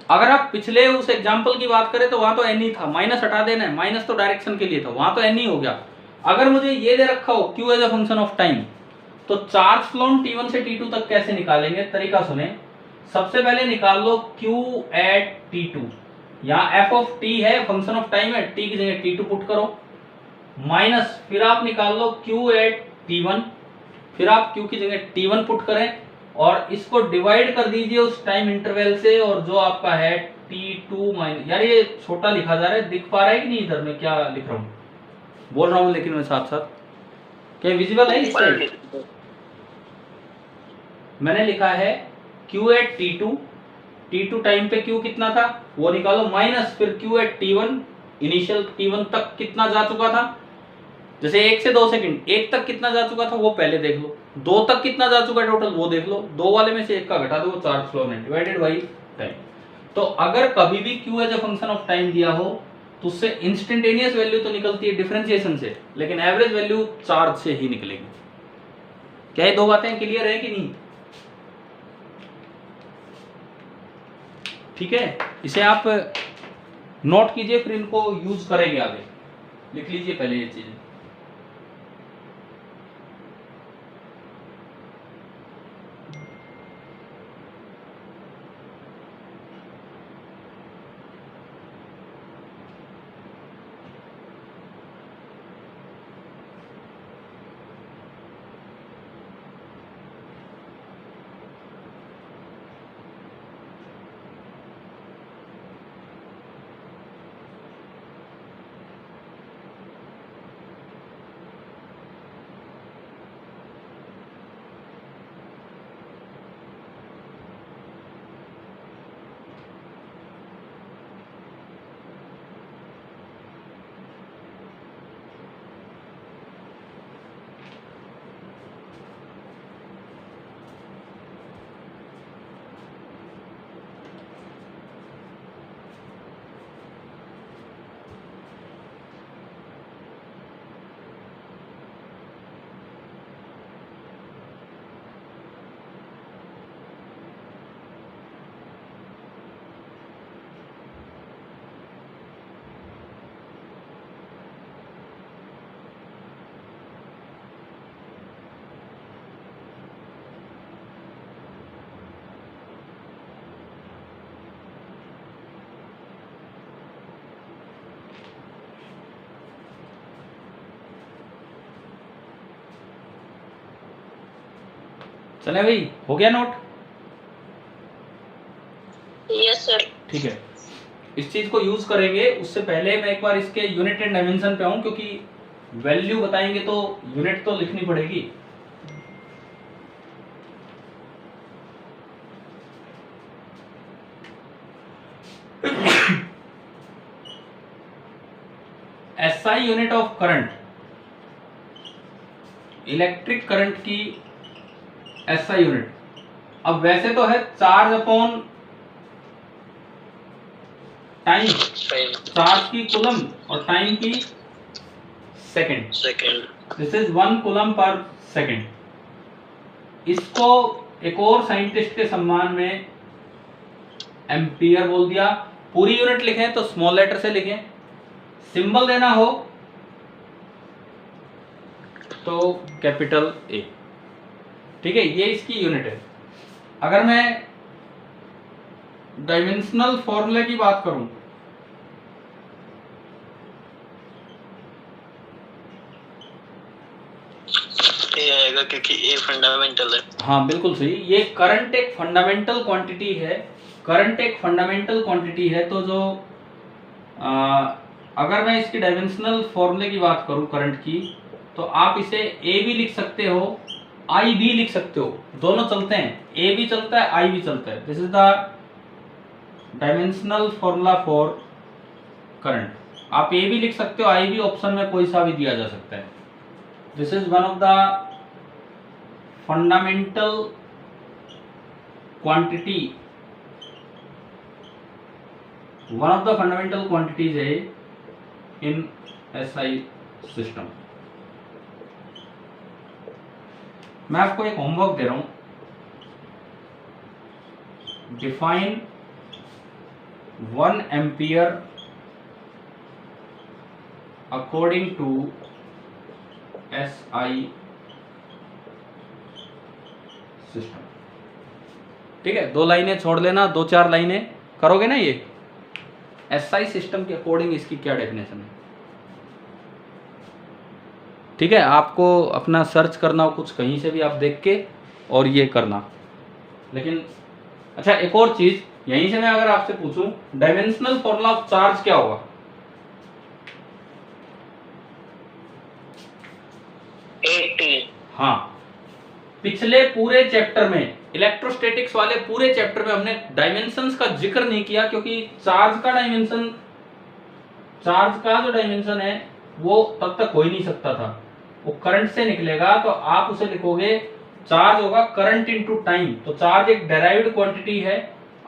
अगर आप पिछले उस एग्जांपल की बात करें तो वहां तो एन ही था, माइनस हटा देना है, माइनस तो डायरेक्शन के लिए था, वहां तो एन ही हो गया। अगर मुझे ये दे रखा हो Q as a function of time, तो चार्ज फ्लोन T1 से T2 तक कैसे निकालेंगे? तरीका सुने, सबसे पहले निकाल लो Q एट T2, यहाँ f ऑफ t है, फंक्शन ऑफ टाइम है, t की जगह T2 पुट करो, माइनस फिर आप निकाल लो Q एट T1, फिर आप Q की जगह T1 पुट करें और इसको डिवाइड कर दीजिए उस टाइम इंटरवल से, और जो आपका है T2 माइनस, यार ये छोटा लिखा जा रहा है, दिख पा रहा है कि नहीं इधर में क्या लिख रहा हूँ, बोल रहा हूँ लेकिन मैं साथ साथ, क्या विजिबल है इस साइड? मैंने लिखा है Q एट T2 टाइम पे Q कितना था वो निकालो, माइनस फिर Q eight T1, initial T1 तक कितना जा चुका था, जैसे 1 से 2 सेकंड, 1 तक कितना जा चुका था वो पहले देख लो, 2 तक कितना जा चुका है टोटल वो देख लो, 2 वाले में से 1 का घटा दो, वो चार्ज फ्लो है डिवाइडेड बाई टाइम। तो अगर कभी भी Q as a function of time दिया हो तो उससे इंस्टेंटेनियस वैल्यू तो निकलती है डिफरेंशिएशन से, लेकिन एवरेज वैल्यू चार्ज से ही निकलेगी। क्या ये दो बातें क्लियर है कि नहीं? ठीक है, इसे आप नोट कीजिए, फिर इनको यूज करेंगे आगे, लिख लीजिए पहले ये चीजें। चले भाई, हो गया नोट? Yes sir. ठीक है, इस चीज को यूज करेंगे, उससे पहले मैं एक बार इसके यूनिट एंड डायमेंशन पे आऊं, क्योंकि वैल्यू बताएंगे तो यूनिट तो लिखनी पड़ेगी। SI unit of current, electric current की SI यूनिट, अब वैसे तो है चार्ज अपॉन टाइम, चार्ज की कूलम और टाइम की second, this is 1 coulomb per second. इसको एक और साइंटिस्ट के सम्मान में एम्पियर बोल दिया। पूरी यूनिट लिखें तो स्मॉल लेटर से लिखें, सिंबल देना हो तो कैपिटल ए। ठीक है, ये इसकी यूनिट है। अगर मैं डायमेंशनल फॉर्मूले की बात करूं, ये आएगा क्योंकि ए फंडामेंटल है। हाँ बिल्कुल सही, ये करंट एक फंडामेंटल क्वांटिटी है, करंट एक फंडामेंटल क्वांटिटी है, तो जो अगर मैं इसकी डायमेंशनल फॉर्मूले की बात करूं करंट की, तो आप इसे ए भी लिख सकते हो, आई भी लिख सकते हो, दोनों चलते हैं, ए भी चलता है आई भी चलता है। This is the dimensional formula for current. आप ए भी लिख सकते हो, आई भी, ऑप्शन में कोई सा भी दिया जा सकता है। This is one of the fundamental quantity, one of the fundamental quantities है इन एसआई सिस्टम। मैं आपको एक होमवर्क दे रहा हूं, define 1 ampere according to SI system. ठीक है, 2 लाइनें छोड़ लेना, 2-4 लाइनें करोगे ना ये। एसआई सिस्टम के अकॉर्डिंग इसकी क्या डेफिनेशन है। ठीक है, आपको अपना सर्च करना हो कुछ कहीं से भी आप देख के और ये करना। लेकिन अच्छा, एक और चीज यहीं से मैं अगर आपसे पूछूं, डायमेंशनल फॉर्मूला ऑफ चार्ज क्या होगा? हाँ, पिछले पूरे चैप्टर में, इलेक्ट्रोस्टैटिक्स वाले पूरे चैप्टर में हमने डायमेंशंस का जिक्र नहीं किया, क्योंकि चार्ज का डायमेंशन, चार्ज का जो डायमेंशन है वो तब तक हो ही नहीं सकता था, वो करंट से निकलेगा। तो आप उसे लिखोगे, चार्ज होगा करंट इनटू टाइम। तो चार्ज एक डेराइव्ड क्वांटिटी है,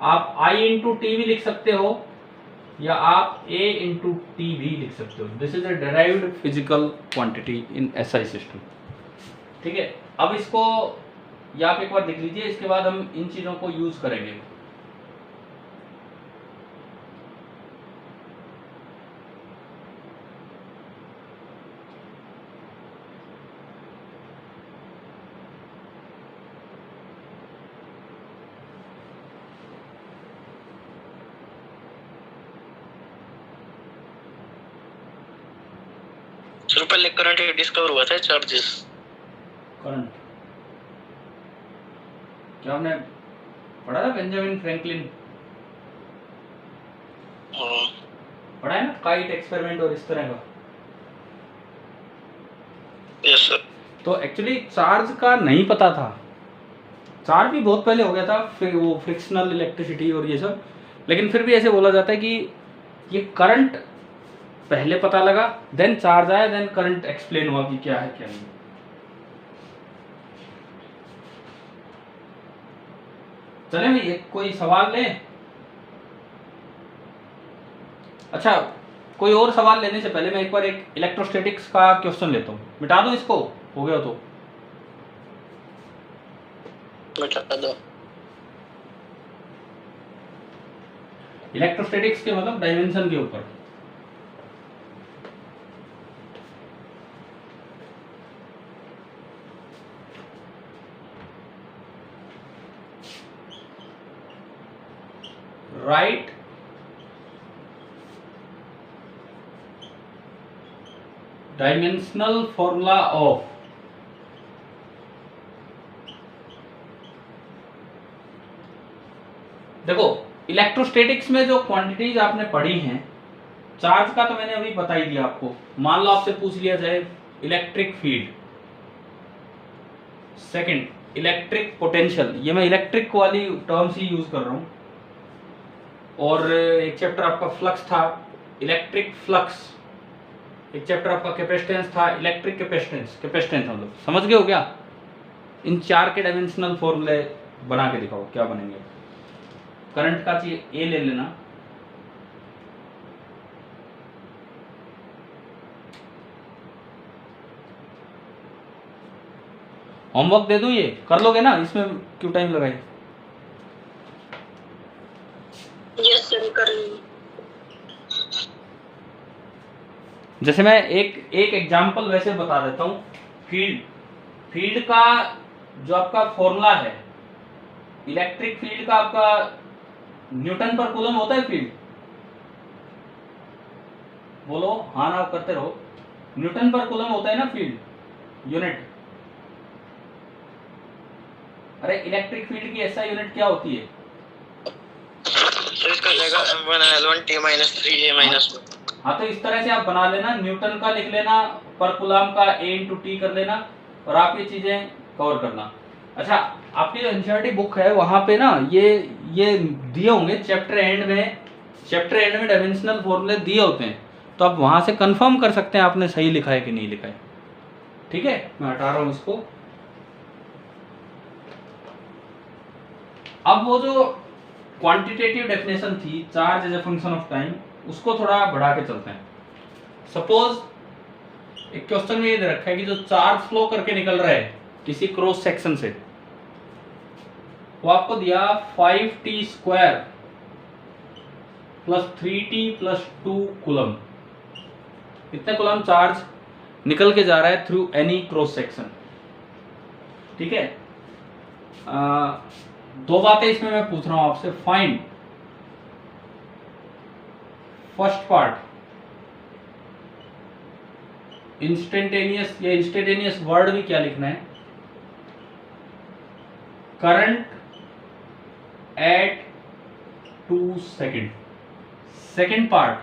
आप आई इंटू टी भी लिख सकते हो या आप ए इंटू टी भी लिख सकते हो। This is a derived physical quantity in SI system. ठीक है, अब इसको या आप एक बार देख लीजिए, इसके बाद हम इन चीजों को यूज करेंगे। सर पहले करंट डिस्कवर हुआ था, चार्जेस करंट क्या आपने पढ़ा था? बेंजामिन फ्रैंकलिन पढ़ा है ना, काइट एक्सपेरिमेंट और इस तरह का। Yes sir. तो एक्चुअली चार्ज का नहीं पता था, चार्ज भी बहुत पहले हो गया था, फिर वो फ्रिक्शनल इलेक्ट्रिसिटी और ये सब, लेकिन फिर भी ऐसे बोला जाता है कि ये करंट पहले पता लगा, देन चार्ज आया, देन करंट एक्सप्लेन हुआ कि क्या है क्या नहीं। चले भाई, एक कोई सवाल ले। अच्छा, कोई और सवाल लेने से पहले मैं एक बार एक इलेक्ट्रोस्टैटिक्स का क्वेश्चन लेता हूँ। मिटा दो इसको, हो गया तो मिटा दो। इलेक्ट्रोस्टैटिक्स के मतलब डायमेंशन के ऊपर। राइट डायमेंशनल फॉर्मूला ऑफ देखो, इलेक्ट्रोस्टैटिक्स में जो क्वांटिटीज आपने पढ़ी हैं, चार्ज का तो मैंने अभी बता ही दिया आपको। मान लो आपसे पूछ लिया जाए electric field, second electric potential, ये मैं इलेक्ट्रिक वाली टर्म्स ही यूज कर रहा हूं, और एक चैप्टर आपका फ्लक्स था, इलेक्ट्रिक फ्लक्स, एक चैप्टर आपका कैपेसिटेंस था, इलेक्ट्रिक कैपेसिटेंस। कैपेसिटेंस मतलब समझ गए हो क्या? इन 4 के डायमेंशनल फॉर्मूले बना के दिखाओ क्या बनेंगे। करंट का चाहिए ए ले लेना, होमवर्क दे दूं, ये कर लोगे ना, इसमें क्यों टाइम लगाए? यस सर, कर लूंगी। जैसे मैं एक एग्जांपल वैसे बता देता हूं। फील्ड का जो आपका फॉर्मूला है, इलेक्ट्रिक फील्ड का आपका न्यूटन पर कूलम होता है फील्ड, बोलो हाँ ना करते रहो। न्यूटन पर कूलम होता है ना फील्ड यूनिट। अरे इलेक्ट्रिक फील्ड की ऐसा यूनिट क्या होती है? तो इसका जाएगा m1 l1 t minus 3 a minus 1। हाँ, तो इस तरह से आप बना लेना, न्यूटन का लिख लेना, पर कूलम का a इंटू टी कर लेना और आप ये चीजें कवर करना। अच्छा, आपकी जो एनसीईआरटी बुक है वहां पे ना ये दिए होंगे चैप्टर एंड में डायमेंशनल फॉर्मूले दिए होते हैं, तो आप वहां से कंफर्म कर सकते हैं आपने सही लिखा है कि नहीं लिखा है। ठीक है, मैं हटा रहा हूं इसको। अब वो जो क्वांटिटेटिव डेफिनेशन थी charge as a function of time, उसको थोड़ा बढ़ा के चलते हैं। सपोज एक क्वेश्चन में ये दे रखा है कि जो चार्ज फ्लो करके निकल रहा है किसी क्रॉस सेक्शन से, वो आपको दिया 5t square plus 3t plus 2 coulomb. इतने कूलम चार्ज निकल के जा रहा है थ्रू एनी क्रॉस सेक्शन। ठीक है, दो बातें इसमें मैं पूछ रहा हूं आपसे। फाइंड फर्स्ट पार्ट, इंस्टेंटेनियस, या इंस्टेंटेनियस वर्ड भी क्या लिखना है, current eight 2 second. Second part,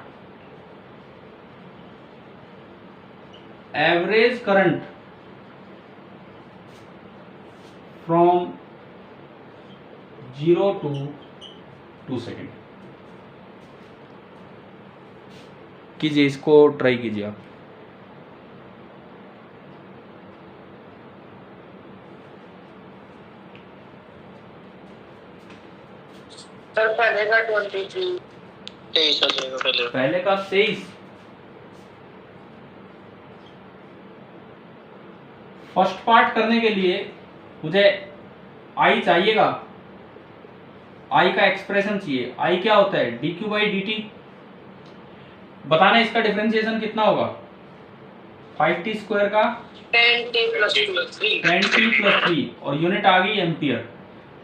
average current from 0 to 2 second. कीजिए, इसको ट्राई कीजिए आप। सर पहले का 23 23 आ जाएगा। पहले का 23। फर्स्ट पार्ट करने के लिए मुझे आई चाहिएगा, आई का एक्सप्रेशन चाहिए। आई क्या होता है, dq बाई dt। बताना इसका डिफरेंशिएशन कितना होगा, 5t स्क्वायर का 10t प्लस 3 10t प्लस 3 और यूनिट आ गई एम्पियर।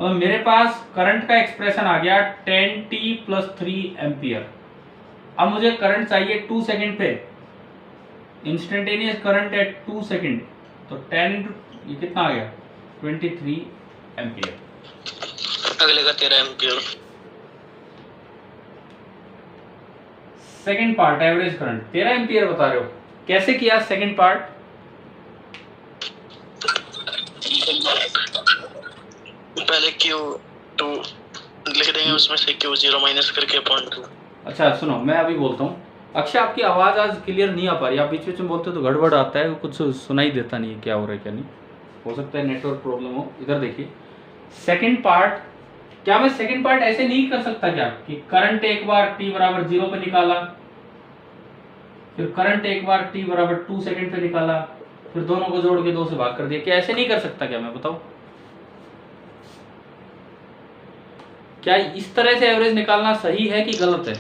और मेरे पास करंट का एक्सप्रेशन आ गया 10t प्लस 3 एम्पियर। अब मुझे करंट चाहिए 2 सेकेंड पे, इंस्टेंटेनियस करंट एट 2 सेकेंड, तो 10 इंटू ये कितना आ गया 23 एम्पियर। अगले का 13 ampere. Second part average current 13 ampere बता रहे हो, कैसे किया सेकेंड पार्ट? पहले Q2 लिख देंगे, उसमें से Q0 माइनस करके अपॉन 2। अच्छा सुनो, मैं अभी बोलता हूँ। अक्षय, आपकी आवाज़ आज क्लियर नहीं आ पा रही, आप बीच बीच में बोलते हो तो गड़बड़ आता है, कुछ सुनाई देता नहीं है क्या हो रहा है क्या नहीं। हो सकता है नेटवर्क प्रॉब्लम हो। इधर देखिए, सेकंड पार्ट, क्या मैं सेकंड पार्ट ऐसे नहीं कर सकता क्या कि करंट एक बार t बराबर 0 पे निकाला, फिर करंट एक बार t बराबर 2 सेकेंड पे निकाला, फिर दोनों को जोड़ के 2 से भाग कर दिया? क्या ऐसे नहीं कर सकता क्या मैं, बताओ? क्या इस तरह से एवरेज निकालना सही है कि गलत है?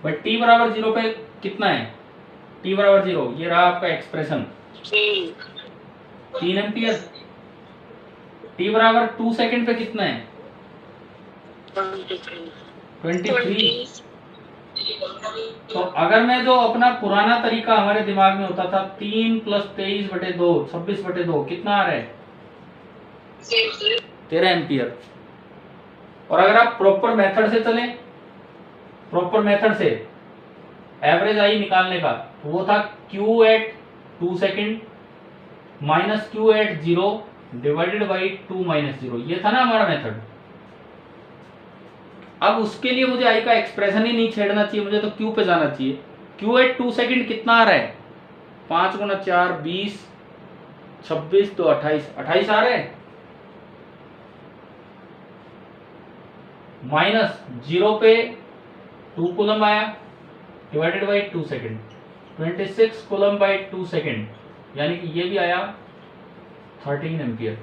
भाई t बराबर 0 पे कितना है, t बराबर 0, ये रहा आपका एक्सप्रेशन 3 एम्पियर। t बराबर 2 सेकेंड पे कितना है 23। तो अगर मैं जो अपना पुराना तरीका हमारे दिमाग में होता था 3 प्लस 23/2 26/2 कितना आ रहा है 13 एम्पियर। और अगर आप प्रॉपर मेथड से चलें, प्रॉपर मेथड से एवरेज आई निकालने का, तो वो था Q at 2 second minus Q at 0 divided by 2 minus 0, ये था ना हमारा मेथड। अब उसके लिए मुझे आई का एक्सप्रेशन ही नहीं छेड़ना चाहिए, मुझे तो Q पे जाना चाहिए। Q एट 2 सेकेंड कितना आ रहा है 5 गुना 4 20 26 तो 28 आ रहा है, माइनस 0 पे 2 कूलम आया divided by 2 second 26 coulomb by 2 second, यानी कि ये भी आया 13 एम्पियर।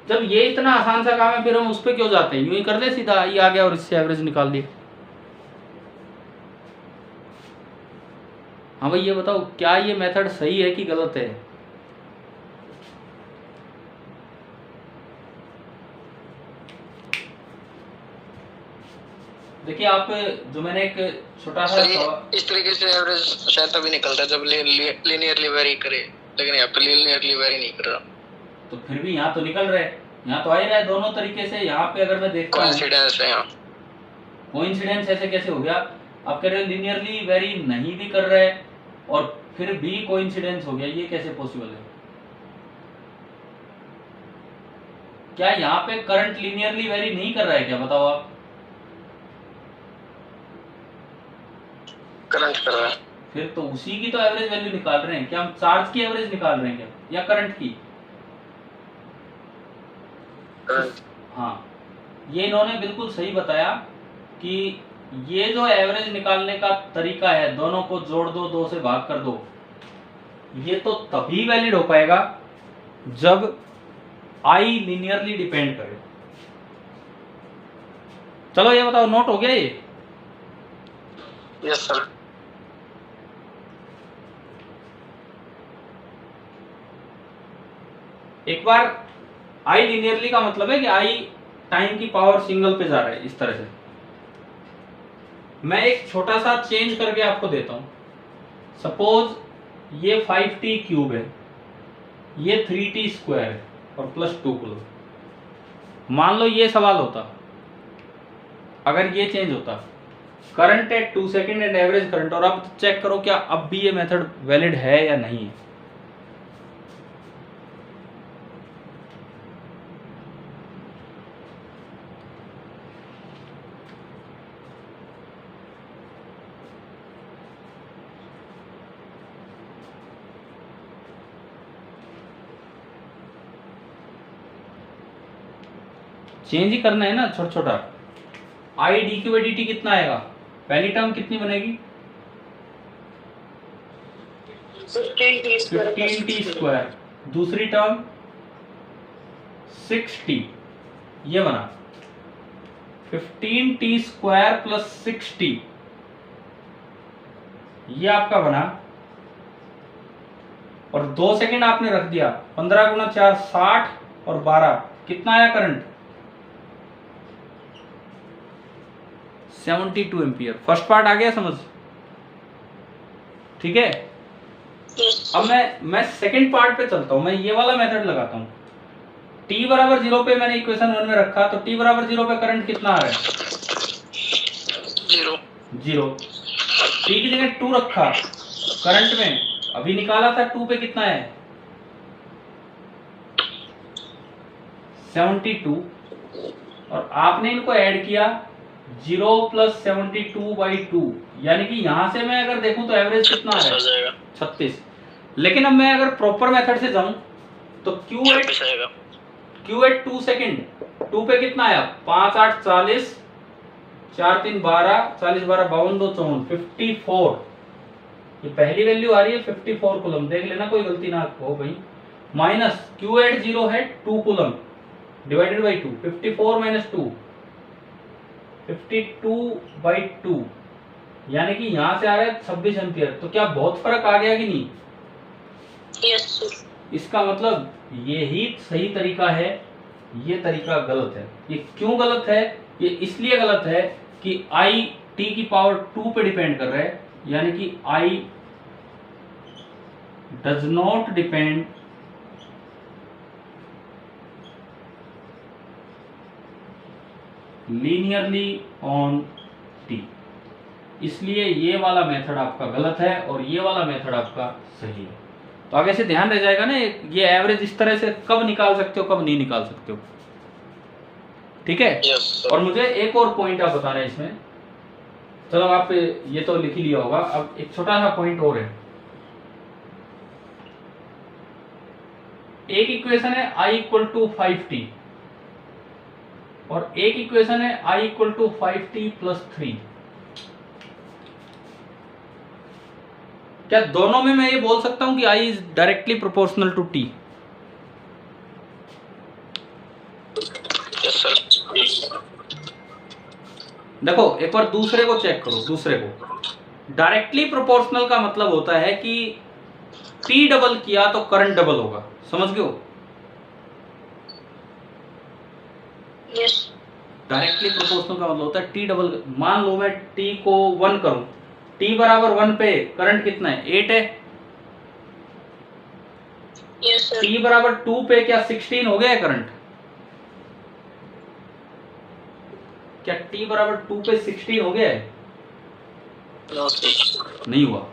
जब ये इतना आसान सा काम है फिर हम उस पर क्यों जाते हैं, यूं ही कर दे सीधा, ये आ गया और इससे एवरेज निकाल दिया। हाँ भाई ये बताओ, क्या ये मेथड सही है कि गलत है? देखिए आप, जो मैंने एक छोटा सा इस तरीके से एवरेज शायद तभी निकलता है जब लीनियरली वेरी करे, लेकिन यहाँ पे लीनियरली वेरी नहीं कर रहा। तो फिर भी यहाँ तो निकल रहे, यहाँ तो आ ही रहा है दोनों तरीके से। यहाँ पे अगर मैं देखता हूँ कोइंसिडेंस है यहाँ। कोइंसिडेंस ऐसे कैसे हो गया? आप कह रहे हो लिनियरली वेरी नहीं भी कर रहे और फिर भी कोइंसिडेंस हो गया, ये कैसे पॉसिबल है? क्या यहाँ पे करंट लिनियरली वेरी नहीं कर रहा है क्या, बताओ आप? करंट कर रहा है। फिर तो उसी की तो एवरेज वैल्यू निकाल रहे हैं क्या हम? चार्ज की एवरेज निकाल रहे हैं क्या, या करंट की? करंट। हाँ, ये इन्होंने बिल्कुल सही बताया कि ये जो एवरेज निकालने का तरीका है, दोनों को जोड़ दो, 2 से भाग कर दो, ये तो तभी वैलिड हो पाएगा जब आई लिनियरली डिपेंड करे। चलो ये बताओ, नोट हो गया ये? Yes sir. एक बार आई लिनियरली का मतलब है कि आई टाइम की पावर सिंगल पे जा रहा है, इस तरह से। मैं एक छोटा सा चेंज करके आपको देता हूं। सपोज ये 5t क्यूब है, ये 3t स्क्वायर है और प्लस 2 कूलम। मान लो ये सवाल होता, अगर ये चेंज होता, current eight 2 second and average current, और अब चेक करो क्या अब भी ये मेथड वैलिड है या नहीं है। चेंज ही करना है ना छोटा छोटा। I D Q by D T कितना आएगा? पहली टर्म कितनी बनेगी? 15t square. दूसरी टर्म 6t, ये बना 15t स्क्वायर प्लस 6t, ये आपका बना। और 2 सेकेंड आपने रख दिया, 15 गुना 4 60 और 12 कितना आया करंट? 72 एम्पियर। फर्स्ट पार्ट आ गया समझ? ठीक है। अब मैं सेकंड पार्ट पे चलता हूं। मैं ये वाला मेथड लगाता हूं। t बराबर 0 पे मैंने इक्वेशन 1 में रखा, तो t बराबर 0 पे करंट कितना आ रहा है? 0। t की जगह 2 रखा करंट में, अभी निकाला था 2 पे कितना है? 72। और आपने इनको ऐड किया 0 प्लस 72/2, यानी कि यहां से मैं अगर देखूं तो एवरेज कितना आ रहा है? 36। लेकिन अब मैं अगर प्रॉपर मेथड से जाऊं तो Q एट 2 सेकेंड, 2 पे कितना आया? 5 8 40, 4 3 12, 40 12 52 2 54, 54। ये पहली वैल्यू आ रही है 54 कूलम, देख लेना कोई गलती ना हो भाई। माइनस Q एट 0 है 2 कूलम डिवाइडेड बाई 2, 54 माइनस 2 52/2, यानी कि यहां से आ रहा है 26 एम्पियर। तो क्या बहुत फर्क आ गया कि नहीं? Yes sir. इसका मतलब ये ही सही तरीका है, ये तरीका गलत है। ये क्यों गलत है? ये इसलिए गलत है कि आई टी की पावर 2 पे डिपेंड कर रहा है, यानी कि I does not depend linearly on T. इसलिए ये वाला मेथड आपका गलत है और ये वाला मेथड आपका सही है। तो आगे से ध्यान रह जाएगा ना, ये एवरेज इस तरह से कब निकाल सकते हो, कब नहीं निकाल सकते हो। ठीक है। और मुझे एक और पॉइंट आप बता रहे हैं इसमें। चलो आप ये तो लिख ही लिया होगा, अब एक छोटा सा पॉइंट और है। एक इक्वेशन है I इक्वल टू 5t और एक इक्वेशन है I equal to 5t plus 3। क्या दोनों में मैं ये बोल सकता हूं कि I is directly proportional to t? Yes sir. देखो एक बार दूसरे को चेक करो। दूसरे को डायरेक्टली प्रोपोर्शनल का मतलब होता है कि t डबल किया तो करंट डबल होगा, समझ गए हो? यस। डायरेक्टली प्रोपोर्शनल का मतलब होता है t डबल। मान लो मैं t को 1 करूं, t बराबर 1 पे करंट कितना है? 8 है। यस। सर। t बराबर 2 पे क्या 16 हो गया है करंट? क्या t बराबर 2 पे 16 हो गया है? No sir. नहीं हुआ,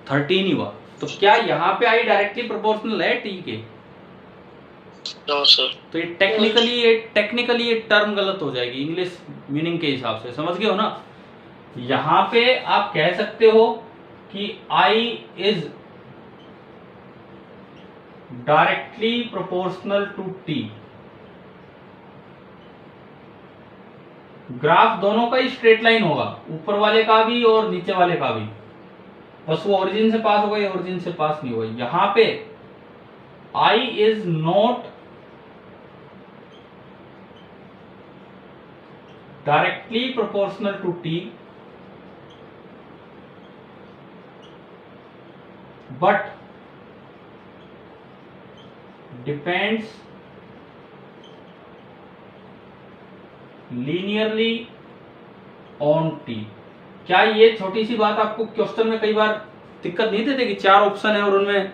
13 ही हुआ। तो क्या यहाँ पे i डायरेक्टली प्रोपोर्शनल है t के? No sir. तो ये टेक्निकली ये टर्म गलत हो जाएगी इंग्लिश मीनिंग के हिसाब से, समझ गए हो ना? यहाँ पे आप कह सकते हो कि I is directly proportional to T। Graph दोनों का ही स्ट्रेट लाइन होगा, ऊपर वाले का भी और नीचे वाले का भी, बस वो ओरिजिन से पास होगा या ओरिजिन से पास नहीं होगा। यहाँ पे I is not directly proportional to t, but depends linearly on t। क्या ये छोटी सी बात आपको क्वेश्चन में कई बार दिक्कत नहीं देती कि 4 ऑप्शन है और उनमें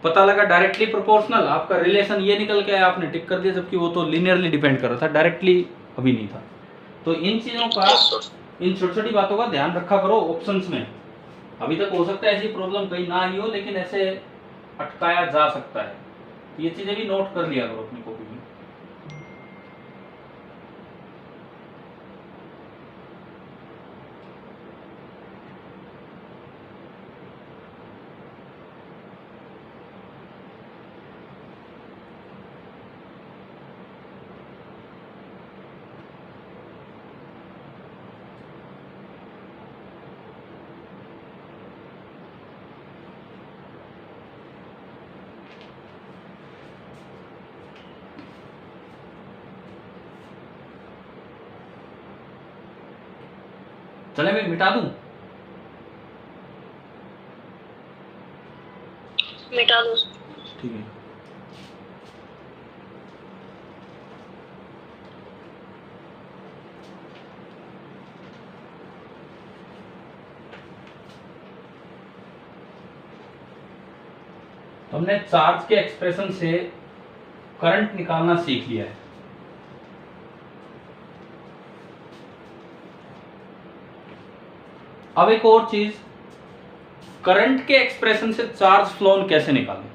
पता लगा डायरेक्टली प्रोपोर्शनल, आपका रिलेशन ये निकल के आया, आपने टिक कर दिया, जबकि वो तो लिनियरली डिपेंड कर रहा था, डायरेक्टली अभी नहीं था। तो इन चीजों का, इन छोटी छोटी बातों का ध्यान रखा करो ऑप्शंस में। अभी तक हो सकता है ऐसी प्रॉब्लम कहीं ना ही हो, लेकिन ऐसे अटकाया जा सकता है। ये चीजें भी नोट कर लिया करो अपनी कॉपी में। चले मैं मिटा दूं? मिटा दो। ठीक है। हमने चार्ज के एक्सप्रेशन से करंट निकालना सीख लिया है। अब एक और चीज, करंट के एक्सप्रेशन से चार्ज फ्लोन कैसे निकालें।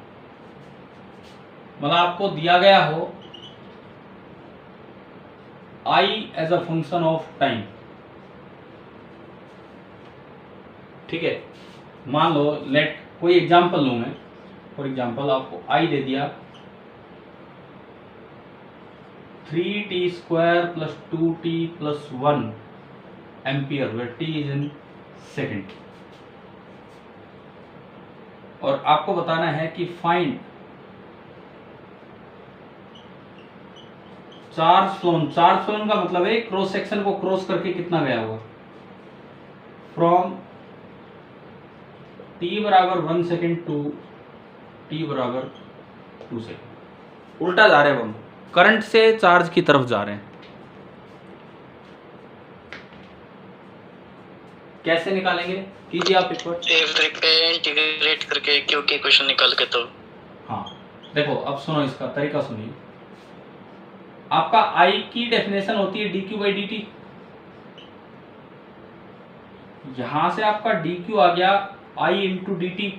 मतलब आपको दिया गया हो I as a function of time, ठीक है, मान लो लेट कोई एग्जांपल लूं मैं, फॉर एग्जांपल आपको I दे दिया 3t² + 2t + 1 ampere, where t is in second, और आपको बताना है कि find charge flown. Charge flown का मतलब है क्रॉस सेक्शन को क्रॉस करके कितना गया होगा, फ्रॉम t बराबर 1 सेकेंड टू t बराबर 2 सेकेंड। उल्टा जा रहे हैं हम, करंट से चार्ज की तरफ जा रहे हैं। कैसे निकालेंगे, कीजिए आप एक बार। इंटीग्रेट करके क्यू की इक्वेशन निकाल के। तो हाँ देखो, अब सुनो इसका तरीका सुनिए। आपका I की डेफिनेशन होती है dq/dt। यहां से आपका dq आ गया I × dt,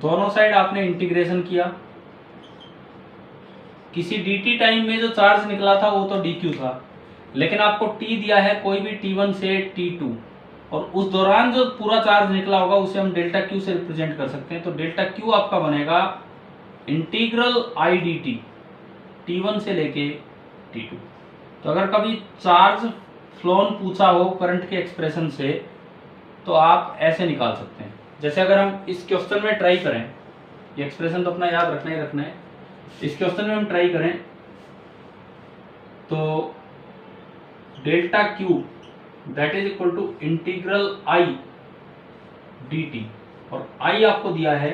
दोनों साइड आपने इंटीग्रेशन किया। किसी dt टाइम में जो चार्ज निकला था वो तो dq था, लेकिन आपको t दिया है कोई भी t1 से t2, और उस दौरान जो पूरा चार्ज निकला होगा उसे हम डेल्टा q से रिप्रेजेंट कर सकते हैं। तो डेल्टा q आपका बनेगा इंटीग्रल I dt, t1 से लेके t2। तो अगर कभी चार्ज फ्लोन पूछा हो करंट के एक्सप्रेशन से, तो आप ऐसे निकाल सकते हैं। जैसे अगर हम इस क्वेश्चन में ट्राई करें, ये एक्सप्रेशन तो अपना याद रखना ही रखना है, इस क्वेश्चन में हम ट्राई करें तो delta Q that is equal to integral I dt, और I आपको दिया है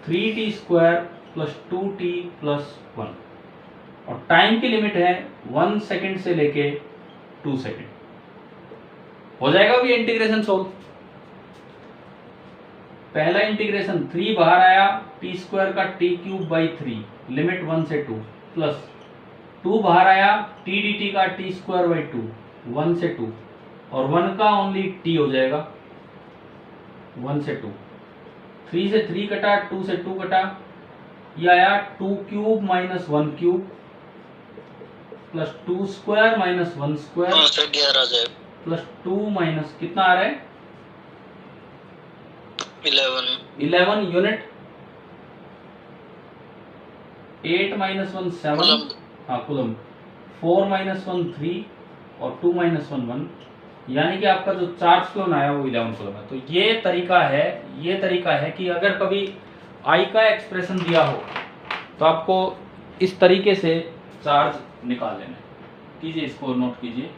3t² + 2t + 1, और टाइम की लिमिट है 1 सेकेंड से लेके 2 सेकेंड। हो जाएगा भी इंटीग्रेशन सोल्व। पहला इंटीग्रेशन 3 बाहर आया, टी स्क्वायर का टी क्यूब बाई 3 लिमिट 1 से 2 प्लस 2 बाहर आया, टी डी टी का टी स्क्वायर बाई 2 1 से 2 और 1 का ओनली टी हो जाएगा 1 से 2। 3 से 3 कटा, 2 से 2 कटा, ये आया 2 cube minus 1 cube plus 2 square minus 1 square 11 जाएगा प्लस 2 माइनस कितना आ रहा है 11 यूनिट। 8 माइनस 1 7, हाँ कूलम। 4 माइनस 1 3 और 2 माइनस 1 1, यानी कि आपका जो चार्ज फ्लो आया वो 11 कूलम है। तो ये तरीका है कि अगर कभी आई का एक्सप्रेशन दिया हो तो आपको इस तरीके से चार्ज निकाल लेना है। कीजिए, इसको नोट कीजिए।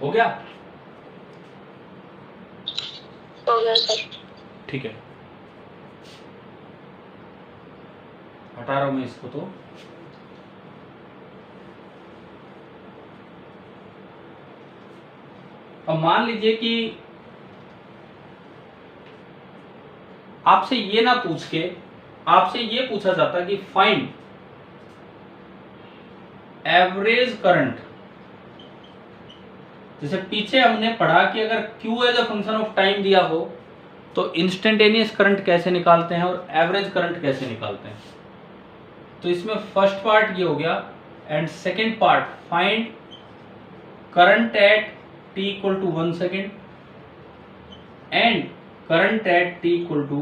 हो गया सर। ठीक है, हटा रहा हूं मैं इसको। तो अब मान लीजिए कि आपसे ये ना पूछ के आपसे ये पूछा जाता कि फाइंड एवरेज करंट। जैसे पीछे हमने पढ़ा कि अगर Q as a function of time दिया हो तो इंस्टेंटेनियस करंट कैसे निकालते हैं और एवरेज करंट कैसे निकालते हैं। तो इसमें फर्स्ट पार्ट ये हो गया and second part find current at t equal to 1 second and current at t equal to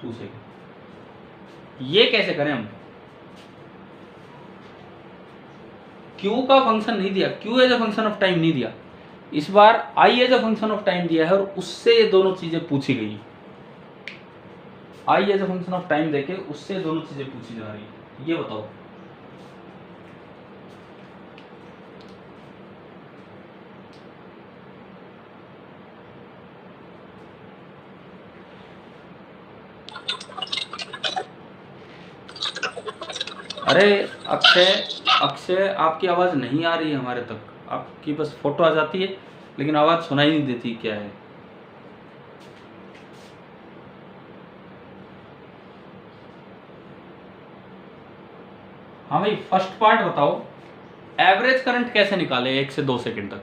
2 second. ये कैसे करें हम? Q का फंक्शन नहीं दिया, Q as a function of time नहीं दिया, इस बार I as a function of time दिया है और उससे ये दोनों चीजें पूछी गई। I as a function of time देके उससे दोनों चीजें पूछी जा रही है। ये बताओ अरे अक्षय आपकी आवाज नहीं आ रही है हमारे तक। आपकी बस फोटो आ जाती है लेकिन आवाज सुनाई नहीं देती, क्या है? हाँ भाई, फर्स्ट पार्ट बताओ, एवरेज करंट कैसे निकाले 1 से 2 सेकंड तक?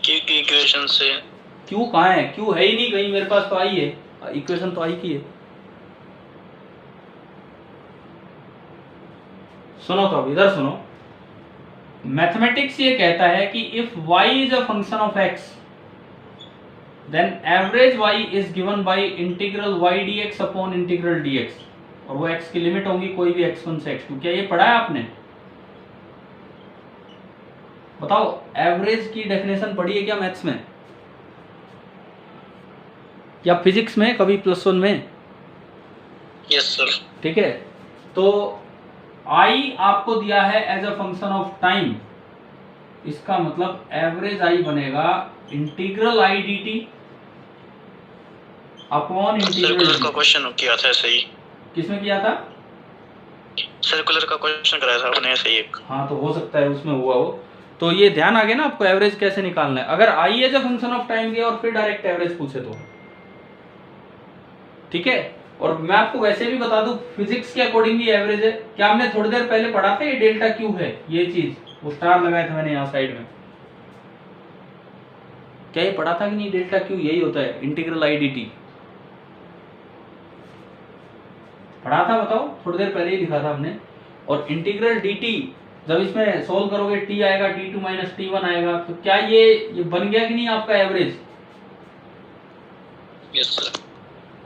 Q की इक्वेशन से। Q कहाँ है? Q है ही नहीं कहीं, मेरे पास तो आई है, इक्वेशन तो आई की है। सुनो, तो अब इधर सुनो। मैथमेटिक्स ये कहता है कि if y is a function of x then average y is given by integral y dx upon integral dx, और वो x की लिमिट होगी कोई भी x1 से x2। क्या ये पढ़ा है आपने? बताओ, एवरेज की डेफिनेशन पढ़ी है क्या मैथ्स में या फिजिक्स में कभी +1 में? Yes sir. ठीक है, तो I आपको दिया है as a function of time, इसका मतलब एवरेज I बनेगा integral I dt upon integral. Circular का क्वेश्चन किया था ऐसे ही। किसमें किया था? सर्कुलर का क्वेश्चन कराया था आपने ऐसे ही एक। हाँ, तो हो सकता है उसमें हुआ हो। तो ये ध्यान आ गया ना आपको, एवरेज कैसे निकालना है। अगर I as a function of time दिया और फिर डायरेक्ट एवरेज पूछे तो ठीक है। और मैं आपको वैसे भी बता दूं, फिजिक्स के अकॉर्डिंग ही एवरेज है। क्या हमने थोड़ी देर पहले पढ़ा था ये डेल्टा क्यू है, ये चीज वो स्टार लगाया था मैंने यहाँ साइड में, क्या ये पढ़ा था कि नहीं? डेल्टा क्यू यही होता है, इंटीग्रल I dt पढ़ा था, बताओ, थोड़ी देर पहले ही लिखा था हमने। और इंटीग्रल dt जब इसमें सोल्व करोगे t आएगा, t2 माइनस t1 आएगा, तो क्या ये बन गया कि नहीं आपका एवरेज? Yes sir.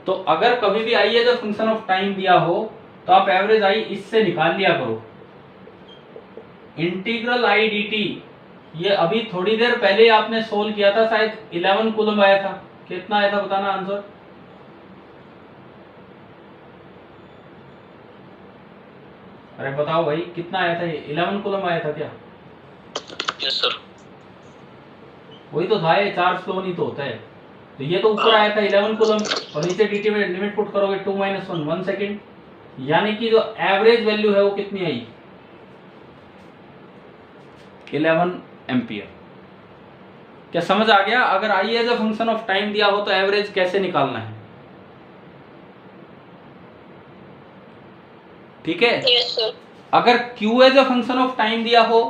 तो अगर कभी भी I as a function of time दिया हो तो आप एवरेज आई इससे निकाल लिया करो। इंटीग्रल आई डी टी, ये अभी थोड़ी देर पहले आपने सोल्व किया था, शायद 11 कूलम आया था। कितना आया था बताना आंसर? अरे बताओ भाई कितना आया था? ये 11 कूलम आया था क्या? Yes sir. वही तो था, ये चार्ज फ्लो नहीं तो होता है। तो ये तो ऊपर आया था 11 कूलम, और नीचे dt में लिमिट पुट करोगे 2 माइनस 1 सेकेंड, यानी कि जो एवरेज वैल्यू है वो कितनी आई? 11 एम्पियर। क्या समझ आ गया? अगर I as a function of time दिया हो तो एवरेज कैसे निकालना है? ठीक है। Yes sir. अगर Q as a function of time दिया हो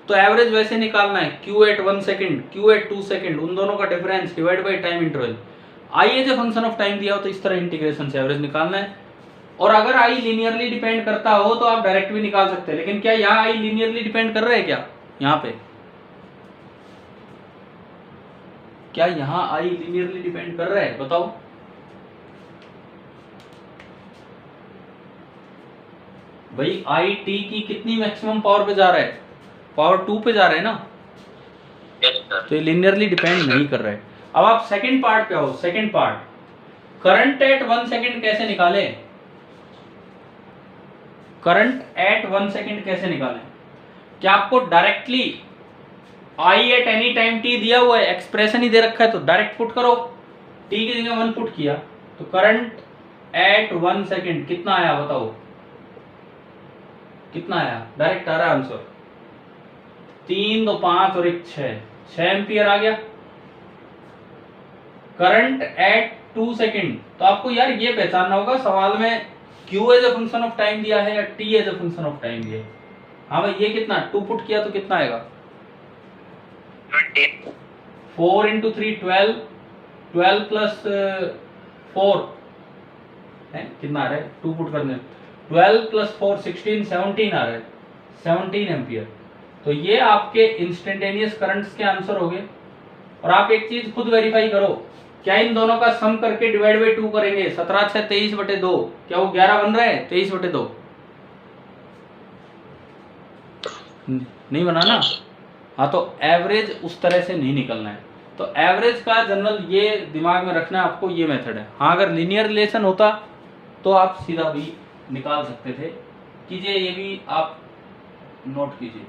तो एवरेज वैसे निकालना है, Q at 1 second, Q at 2 second, उन दोनों का difference divide by time interval. I as a function of time दिया हो तो इस तरह इंटीग्रेशन से एवरेज निकालना है। और अगर आई लीनियरली डिपेंड करता हो तो आप डायरेक्ट भी निकाल सकते हैं। लेकिन क्या यहाँ आई लीनियरली डिपेंड कर रहे हैं क्या? यहाँ पे क्या यहाँ आई लीनियरली डिपेंड कर रहे हैं? बताओ। भाई आई टी की कितनी मैक्सिमम पावर पे जा रहा है? पावर 2 पे जा रहा है ना, यस सर। तो ये लीनियरली डिपेंड नहीं कर रहा है। अब आप सेकंड पार्ट पे आओ। Second part, current eight 1 second कैसे निकाले? करंट एट 1 सेकेंड कैसे निकालें? क्या आपको directly I at any time T दिया हुआ है, एक्सप्रेशन ही दे रखा है, तो डायरेक्ट पुट करो, टी की जगह 1 पुट किया तो करंट एट 1 सेकेंड कितना आया बताओ? कितना आया? डायरेक्ट आ रहा है आंसर, 3 2 5 और 1 6 एम्पियर आ गया। करंट एट 2 सेकेंड, तो आपको यार ये पहचानना होगा सवाल में Q as a function of time दिया है या T as a function of time दिया है। हाँ भाई, ये कितना 2 पुट किया तो कितना आएगा? 20। 4 इंटू 3 12, 12 प्लस 4 कितना आ रहा है? 2 पुट करने 12 प्लस 4 16 17 आ रहा है, 17 एम्पियर। तो ये आपके इंस्टेंटेनियस करंट्स के आंसर हो गए। और आप एक चीज खुद वेरीफाई करो, क्या इन दोनों का सम करके डिवाइड बाई 2 करेंगे? 17 6 23/2, क्या वो 11 बन रहा है? 23/2 नहीं बना ना? हाँ, तो एवरेज उस तरह से नहीं निकलना है। तो एवरेज का जनरल ये दिमाग में रखना है आपको, ये मेथड है। हाँ, अगर लीनियर रिलेशन होता तो आप सीधा भी निकाल सकते थे। कीजिए, ये भी आप नोट कीजिए।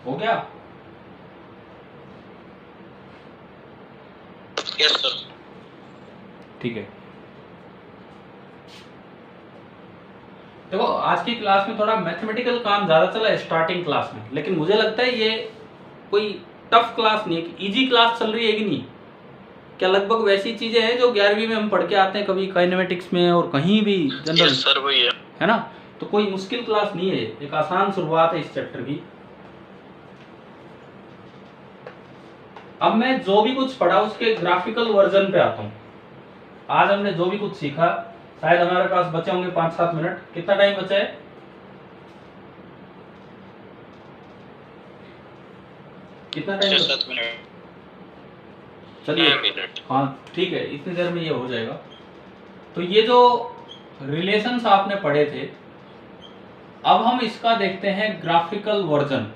हो गया? Yes sir. ठीक है। देखो, आज की क्लास में थोड़ा मैथमेटिकल काम ज्यादा चला है स्टार्टिंग क्लास में, लेकिन मुझे लगता है ये कोई टफ क्लास नहीं है, इजी क्लास चल रही है कि नहीं? क्या लगभग वैसी चीजें हैं जो 11वीं में हम पढ़ के आते हैं, कभी काइनेमेटिक्स में और कहीं भी जनरल। यस सर, वही है ना? तो कोई मुश्किल क्लास नहीं है, एक आसान शुरुआत है इस चैप्टर की। अब मैं जो भी कुछ पढ़ा उसके ग्राफिकल वर्जन पे आता हूँ। आज हमने जो भी कुछ सीखा, शायद हमारे पास बचे होंगे 5-7 मिनट। कितना टाइम बचा है? कितना टाइम? 6-7 मिनट। चलिए, हाँ ठीक है, इतनी देर में ये हो जाएगा। तो ये जो रिलेशंस आपने पढ़े थे, अब हम इसका देखते हैं ग्राफिकल वर्जन।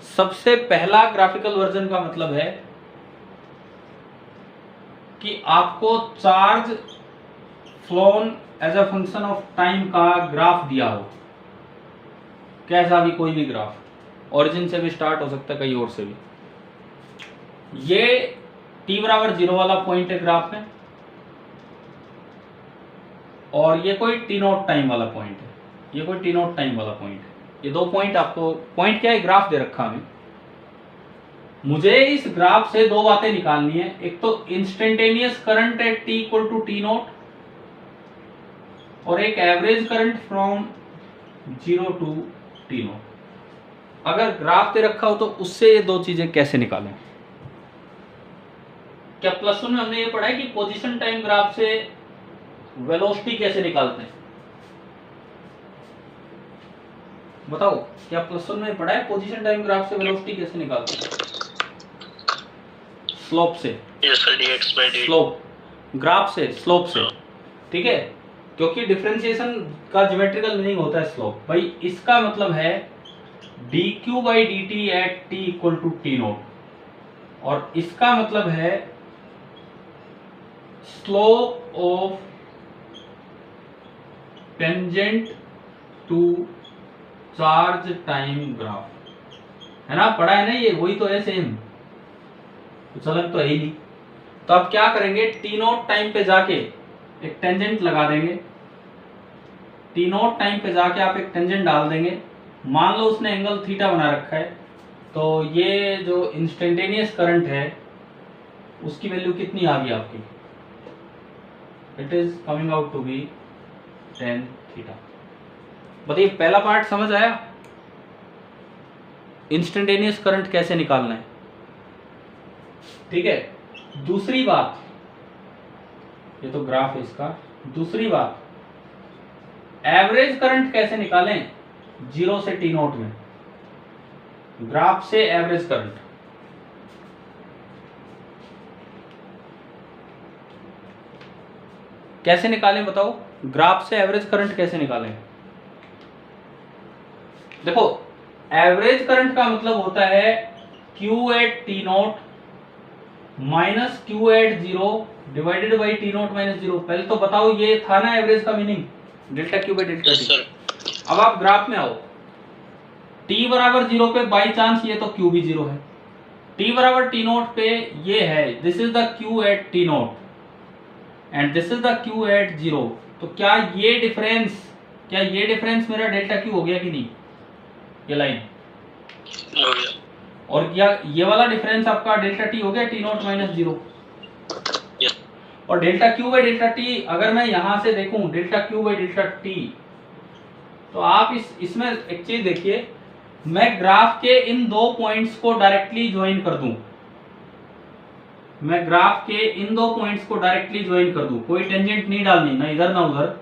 सबसे पहला ग्राफिकल वर्जन का मतलब है कि आपको charge flown as a function of time का ग्राफ दिया हो, कैसा भी कोई भी ग्राफ, ओरिजिन से भी स्टार्ट हो सकता है कहीं और से भी, ये t बराबर 0 वाला पॉइंट है ग्राफ में, और ये कोई t नॉट टाइम वाला पॉइंट है, ये कोई t नॉट टाइम वाला पॉइंट है। ये दो पॉइंट आपको, पॉइंट क्या है, ग्राफ दे रखा हमें। मुझे इस ग्राफ से दो बातें निकालनी है, एक तो instantaneous current at t equal to t nought, और एक average current from 0 to t nought. अगर ग्राफ दे रखा हो तो उससे ये दो चीजें कैसे निकालें। क्या प्लस वन में हमने ये पढ़ा है कि पोजीशन टाइम ग्राफ से वेलोसिटी कैसे निकालते हैं, बताओ, क्या प्लस वन में पढ़ा है पोजीशन टाइम ग्राफ से वेलोसिटी कैसे निकालते हैं? स्लोप से, yes sir, dx by dt। Slope, graph से, स्लोप से, ठीक है, क्योंकि डिफरेंशिएशन का ज्योमेट्रिकल मीनिंग होता है स्लोप। भाई इसका मतलब है dq by dt at t equal to t nought, और इसका मतलब है slope of tangent to charge time graph, है ना, पढ़ा है ना, ये वही तो है, सेम, कुछ अलग तो है ही नहीं। तो अब क्या करेंगे, t नॉट टाइम पे जाके एक टेंजेंट लगा देंगे, t नॉट टाइम पे जाके आप एक टेंजेंट डाल देंगे, मान लो उसने एंगल थीटा बना रखा है, तो ये जो इंस्टेंटेनियस करंट है उसकी वैल्यू कितनी आ गई आपकी, it is coming out to be tan theta. बताइए पहला पार्ट समझ आया, इंस्टेंटेनियस करंट कैसे निकालना है, ठीक है। दूसरी बात, ये तो ग्राफ है इसका, दूसरी बात, एवरेज करंट कैसे निकालें 0 से t नॉट में, ग्राफ से एवरेज करंट। कैसे निकालें बताओ, ग्राफ से एवरेज करंट कैसे निकालें। देखो एवरेज करंट का मतलब होता है Q at t nought minus Q at 0 divided by t nought minus 0। पहले तो बताओ ये था ना एवरेज का meaning, delta Q by delta t। अब आप ग्राफ में आओ, t बराबर 0 पे बाई चांस ये तो Q भी 0 है, t बराबर t नॉट पे ये है, this is the Q at t nought and this is the Q at 0। तो क्या ये डिफरेंस मेरा डेल्टा Q हो गया कि नहीं, ये लाइन हो गया, और क्या ये वाला डिफरेंस आपका डेल्टा T हो गया t नॉट माइनस 0। और delta Q by delta T अगर मैं यहां से देखूं delta Q by delta T, तो आप इसमें एक चीज देखिए, मैं ग्राफ के इन दो पॉइंट्स को डायरेक्टली ज्वाइन कर दूं, मैं ग्राफ के इन दो पॉइंट्स को डायरेक्टली ज्वाइन कर दूं, कोई टेंजेंट नहीं डालनी, ना इधर ना उधर,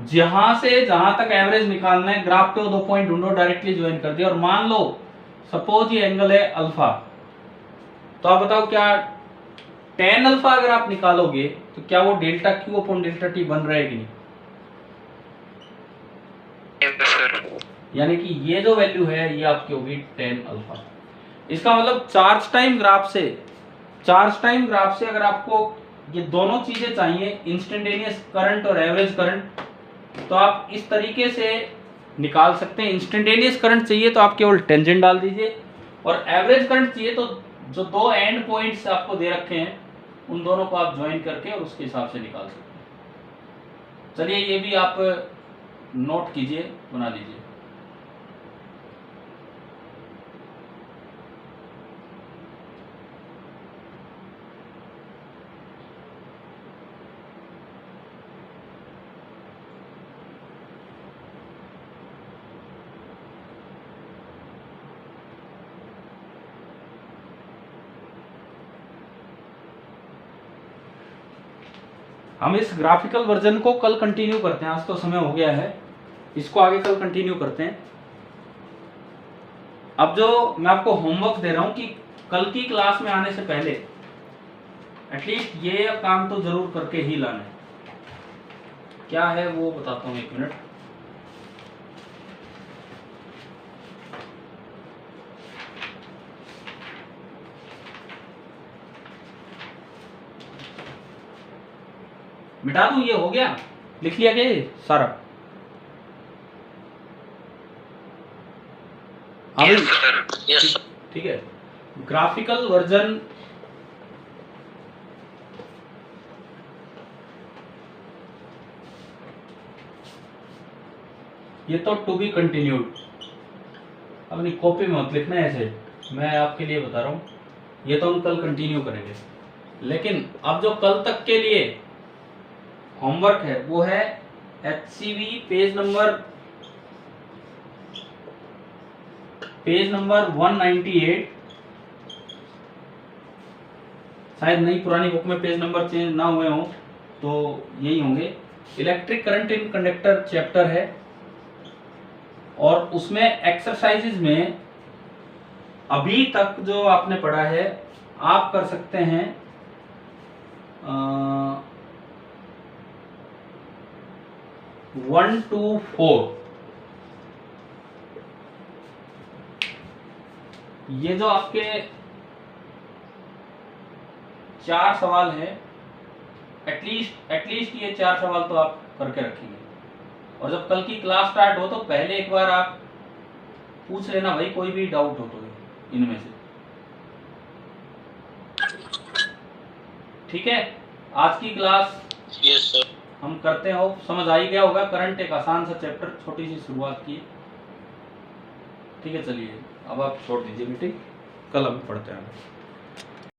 जहां से जहां तक एवरेज निकालना है ग्राफ पे वो दो पॉइंट ढूंढो, डायरेक्टली ज्वाइन कर दिया, और मान लो सपोज ये एंगल है अल्फा, तो आप बताओ क्या tan अल्फा अगर आप निकालोगे तो क्या वो delta Q upon delta T बन रहा है कि नहीं, यानी कि ये जो वैल्यू है ये आपकी होगी tan अल्फा। इसका मतलब चार्ज टाइम ग्राफ से अगर आपको ये दोनों चीजें चाहिए, इंस्टेंटेनियस करंट और एवरेज करंट, तो आप इस तरीके से निकाल सकते हैं। इंस्टेंटेनियस करंट चाहिए तो आप केवल टेंजेंट डाल दीजिए, और एवरेज करंट चाहिए तो जो दो एंड पॉइंट्स आपको दे रखे हैं उन दोनों को आप ज्वाइन करके और उसके हिसाब से निकाल सकते हैं। चलिए ये भी आप नोट कीजिए, बना लीजिए। हम इस ग्राफिकल वर्जन को कल कंटिन्यू करते हैं, आज तो समय हो गया है, इसको आगे कल कंटिन्यू करते हैं। अब जो मैं आपको होमवर्क दे रहा हूं कि कल की क्लास में आने से पहले एटलीस्ट ये काम तो जरूर करके ही लाना है। क्या है वो बताता हूं, एक मिनट। मिटा दूं, ये हो गया। लिख लिया क्या ये सारा? हाँ भाई, यस सर। ठीक है। ग्राफिकल वर्जन ये तो टू बी कंटिन्यूड, अपनी कॉपी में मत लिखना ऐसे, मैं आपके लिए बता रहा हूँ, ये तो हम कल कंटिन्यू करेंगे। लेकिन अब जो कल तक के लिए होमवर्क है वो है HCV पेज नंबर 198। शायद नई पुरानी बुक में पेज नंबर चेंज ना हुए हों तो यही होंगे। Electric current in conductor chapter है और उसमें एक्सरसाइजेज में अभी तक जो आपने पढ़ा है आप कर सकते हैं 1 to 4। ये जो आपके 4 सवाल हैं, एटलीस्ट ये 4 सवाल तो आप करके रखेंगे। और जब कल की क्लास स्टार्ट हो तो पहले एक बार आप पूछ लेना भाई, कोई भी डाउट हो तो इनमें से। ठीक है, आज की क्लास यस सर। हम करते हो, समझ आ ही गया होगा। करंट एक आसान सा चैप्टर, छोटी सी शुरुआत की। ठीक है, चलिए अब आप छोड़ दीजिए मीटिंग, कल हम पढ़ते हैं।